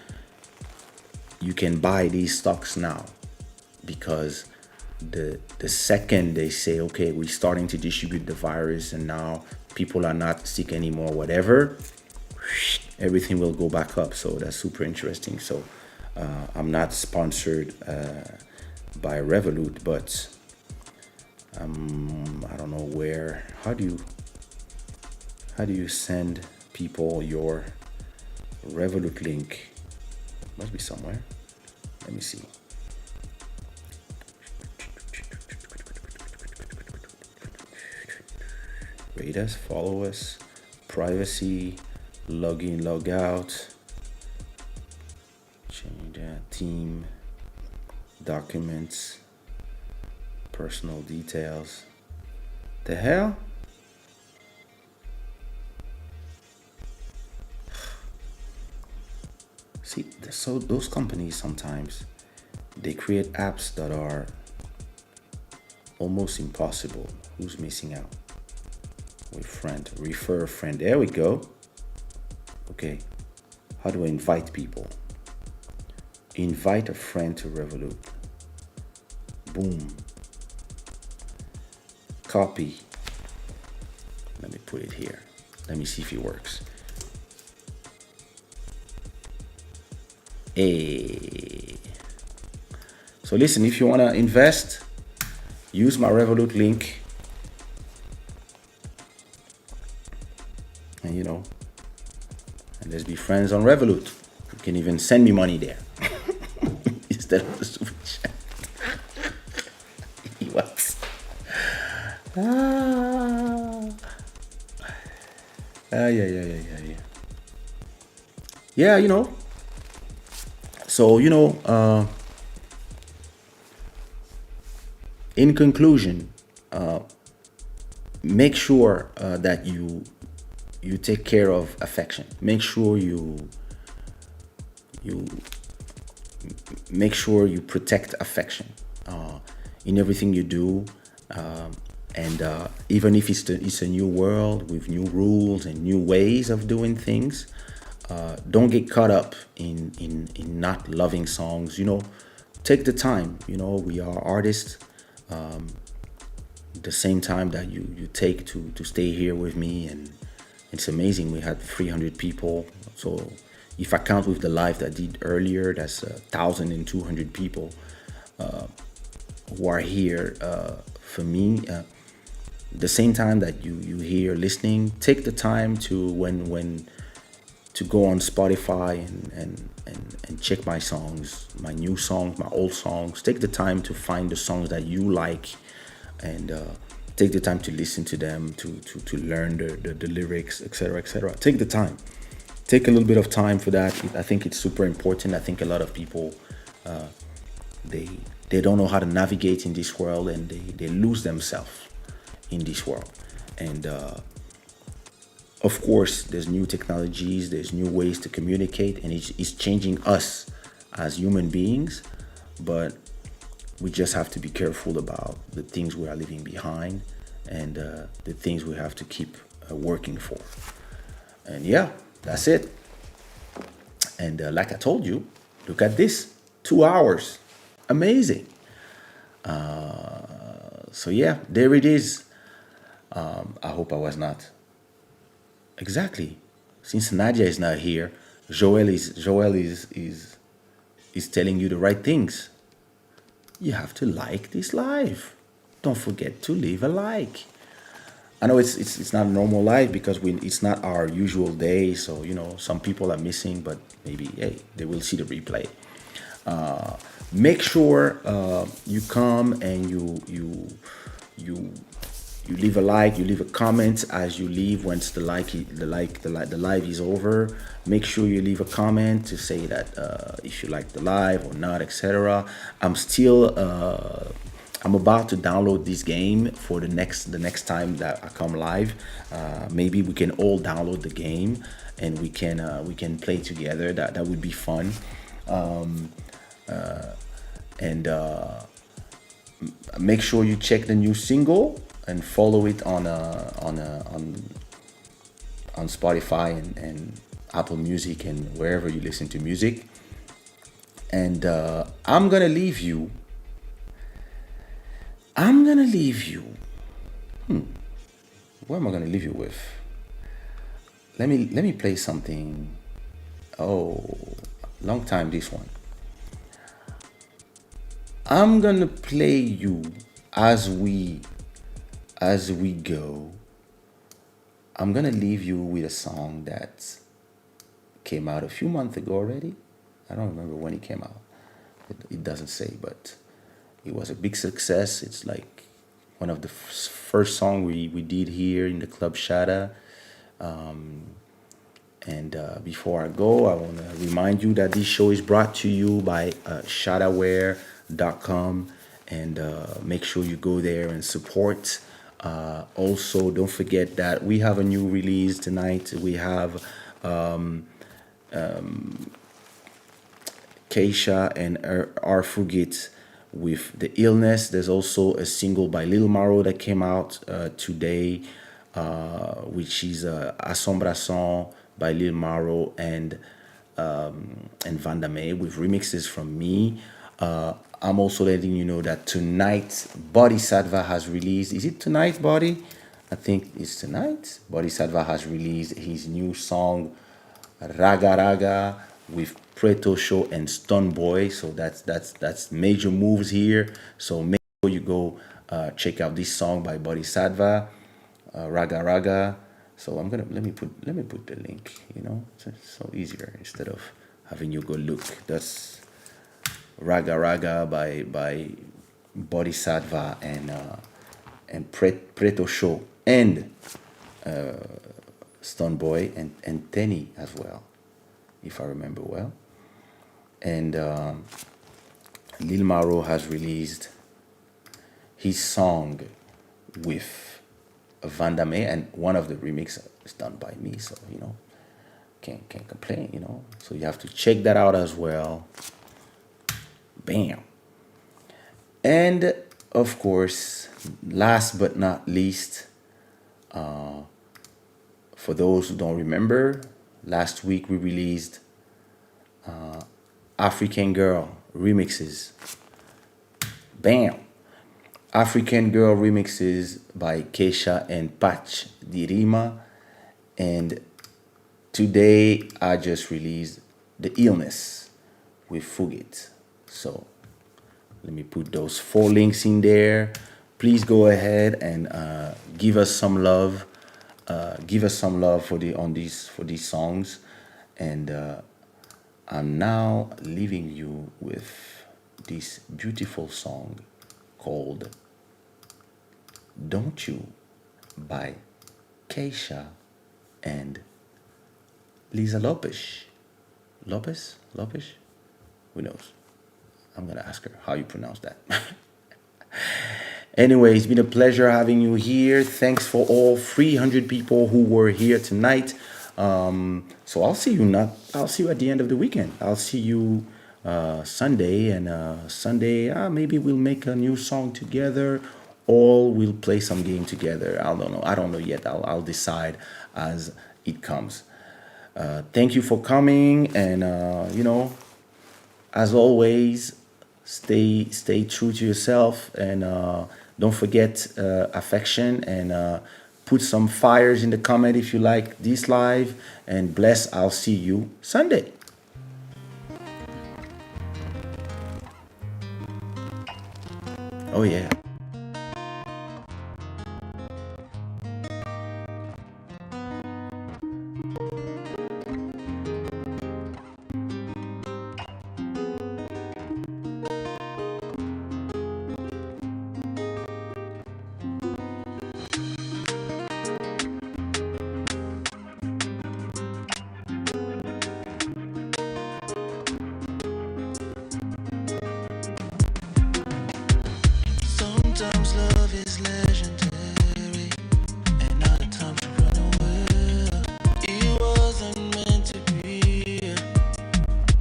You can buy these stocks now, because the second they say, okay, we're starting to distribute the virus and now people are not sick anymore, whatever, everything will go back up. So that's super interesting. So I'm not sponsored by Revolut, but I don't know where. How do you send people your Revolut link? Must be somewhere. Let me see. Rate us, follow us, privacy, log in, log out, change that, team, documents, personal details. The hell? See, so those companies sometimes they create apps that are almost impossible. Who's missing out? With friend, refer a friend. There we go. Okay, how do I invite people? Invite a friend to Revolut. Boom. Copy. Let me put it here. Let me see if it works. Hey. So listen, if you want to invest, use my Revolut link. And and let's be friends on Revolut. You can even send me money there instead of the super chat. What? Yeah. So in conclusion, make sure that you take care of affection. Make sure you make sure you protect affection in everything you do, and even if it's a new world with new rules and new ways of doing things, don't get caught up in not loving songs. take the time. We are artists. The same time that you take to stay here with me, and it's amazing. We had 300 people. So if I count with the live that I did earlier, that's 1,200 people who are here for me. The same time that you here listening, take the time to when to go on Spotify and check my songs, my new songs, my old songs. Take the time to find the songs that you like, and take the time to listen to them, to learn the lyrics, etc., etc. Take the time. Take a little bit of time for that. I think it's super important. I think a lot of people they they don't know how to navigate in this world, and they lose themselves in this world. And of course, there's new technologies, there's new ways to communicate, and it's changing us as human beings. But we just have to be careful about the things we are leaving behind, and the things we have to keep working for. And yeah, that's it. And like I told you, look at this, 2 hours, amazing. So yeah, there it is. I hope I was not exactly. Since Nadia is not here, Joel is telling you the right things. You have to like this live. Don't forget to leave a like. I know it's not a normal life because it's not our usual day. So some people are missing, but maybe hey, they will see the replay. Make sure you come and you leave a like, you leave a comment as you leave. Once the live is over, make sure you leave a comment to say that if you like the live or not, etc. I'm about to download this game for the next time that I come live. Maybe we can all download the game and we can play together. That would be fun. And make sure you check the new single and follow it on Spotify and Apple Music and wherever you listen to music. And I'm gonna leave you. What am I gonna leave you with? Let me play something. Oh, long time this one. I'm gonna play you as we go. I'm gonna leave you with a song that came out a few months ago already. I don't remember when it came out. It doesn't say, but it was a big success. It's like one of the first songs we did here in the club Shada. And before I go, I want to remind you that this show is brought to you by shadaware.com, and make sure you go there and support. Also, don't forget that we have a new release tonight. We have Kaysha and our Fugit with The Illness. There's also a single by Lil Maro that came out today, which is Assombração by Lil Maro and Vandame with remixes from me. I'm also letting you know that tonight Bodhisattva has released. Is it tonight, Body? I think it's tonight. Bodhisattva has released his new song Raga Raga with Preto Show and Stun Boy. So that's major moves here. So make sure you go check out this song by Bodhisattva, Raga Raga. So I'm gonna let me put the link. So easier instead of having you go look. That's Raga Raga by Bodhisattva and Preto Show and Stone Boy and Tenny as well, if I remember well. And Lil Maro has released his song with Vandame, and one of the remixes is done by me, so can't complain. So you have to check that out as well. Bam. And of course, last but not least, for those who don't remember, last week we released African Girl remixes. Bam! African Girl remixes by Kaysha and Patch Dirima. And today I just released The Illness with Fugit. So let me put those 4 links in there. Please go ahead and give us some love. Give us some love for these songs. And I'm now leaving you with this beautiful song called Don't You by Kaysha and Lisa Lopez. Lopez? Who knows? I'm gonna ask her how you pronounce that. Anyway, it's been a pleasure having you here. Thanks for all 300 people who were here tonight. So I'll see you at the end of the weekend. I'll see you Sunday, and Sunday maybe we'll make a new song together, or we'll play some game together. I don't know. I don't know yet. I'll decide as it comes. Thank you for coming, and as always, stay true to yourself, and don't forget affection, and put some fires in the comment if you like this live, and bless. I'll see you Sunday. Oh yeah. Sometimes love is legendary, and other times you run away. It wasn't meant to be,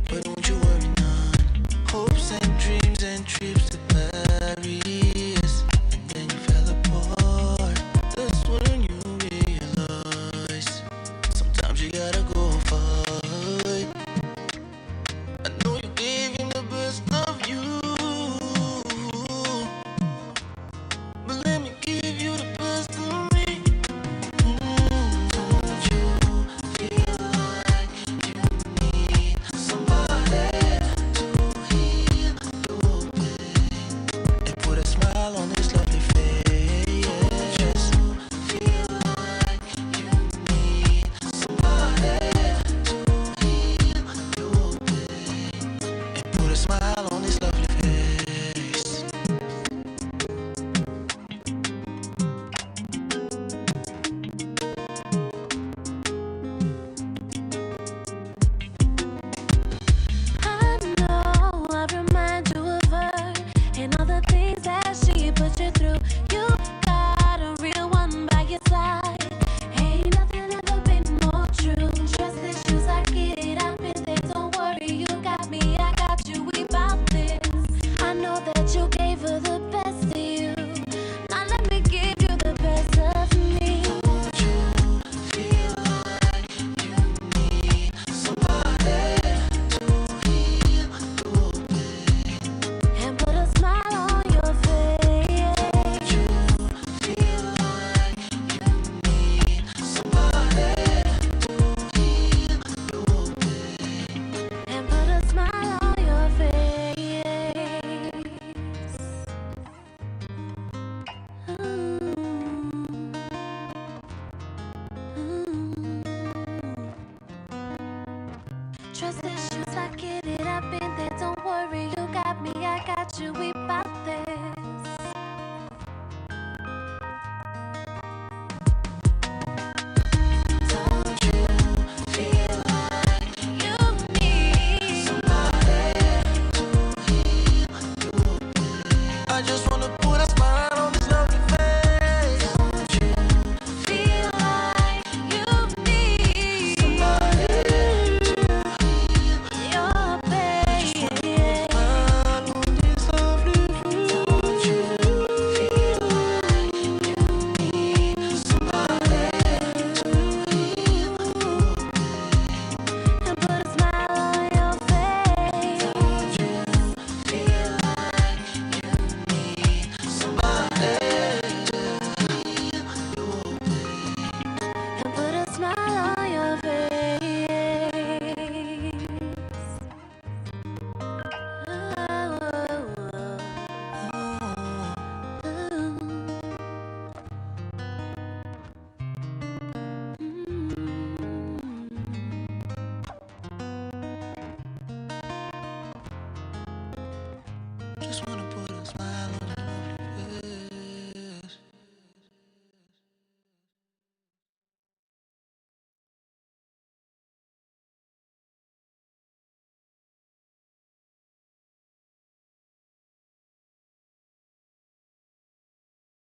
but don't you worry none. Hopes and dreams and trips to Paris, and then you fell apart. That's when you realize sometimes you gotta go fight. I know you gave him the best of you, but let me give you the best of me. Don't you feel like you need somebody to heal your pain and put a smile on this lovely face? Don't you feel like you need somebody to heal your pain and put a smile on this lovely face? I know I remind you of her and all the things that she put you through. You got a real one by your side. Ain't nothing ever been more true. Trust issues, I get it. I've been there. Don't worry, you got me. I got you. We bout this. I know that you gave her the best of you. Now let me give you the best of me. Don't you feel like you need somebody to heal your pain? And put a smile on your face. You feel like you need somebody to heal your pain. And put a smile on your face. Trust issues, I get it. I've been there. Don't worry, you got me. I got you. We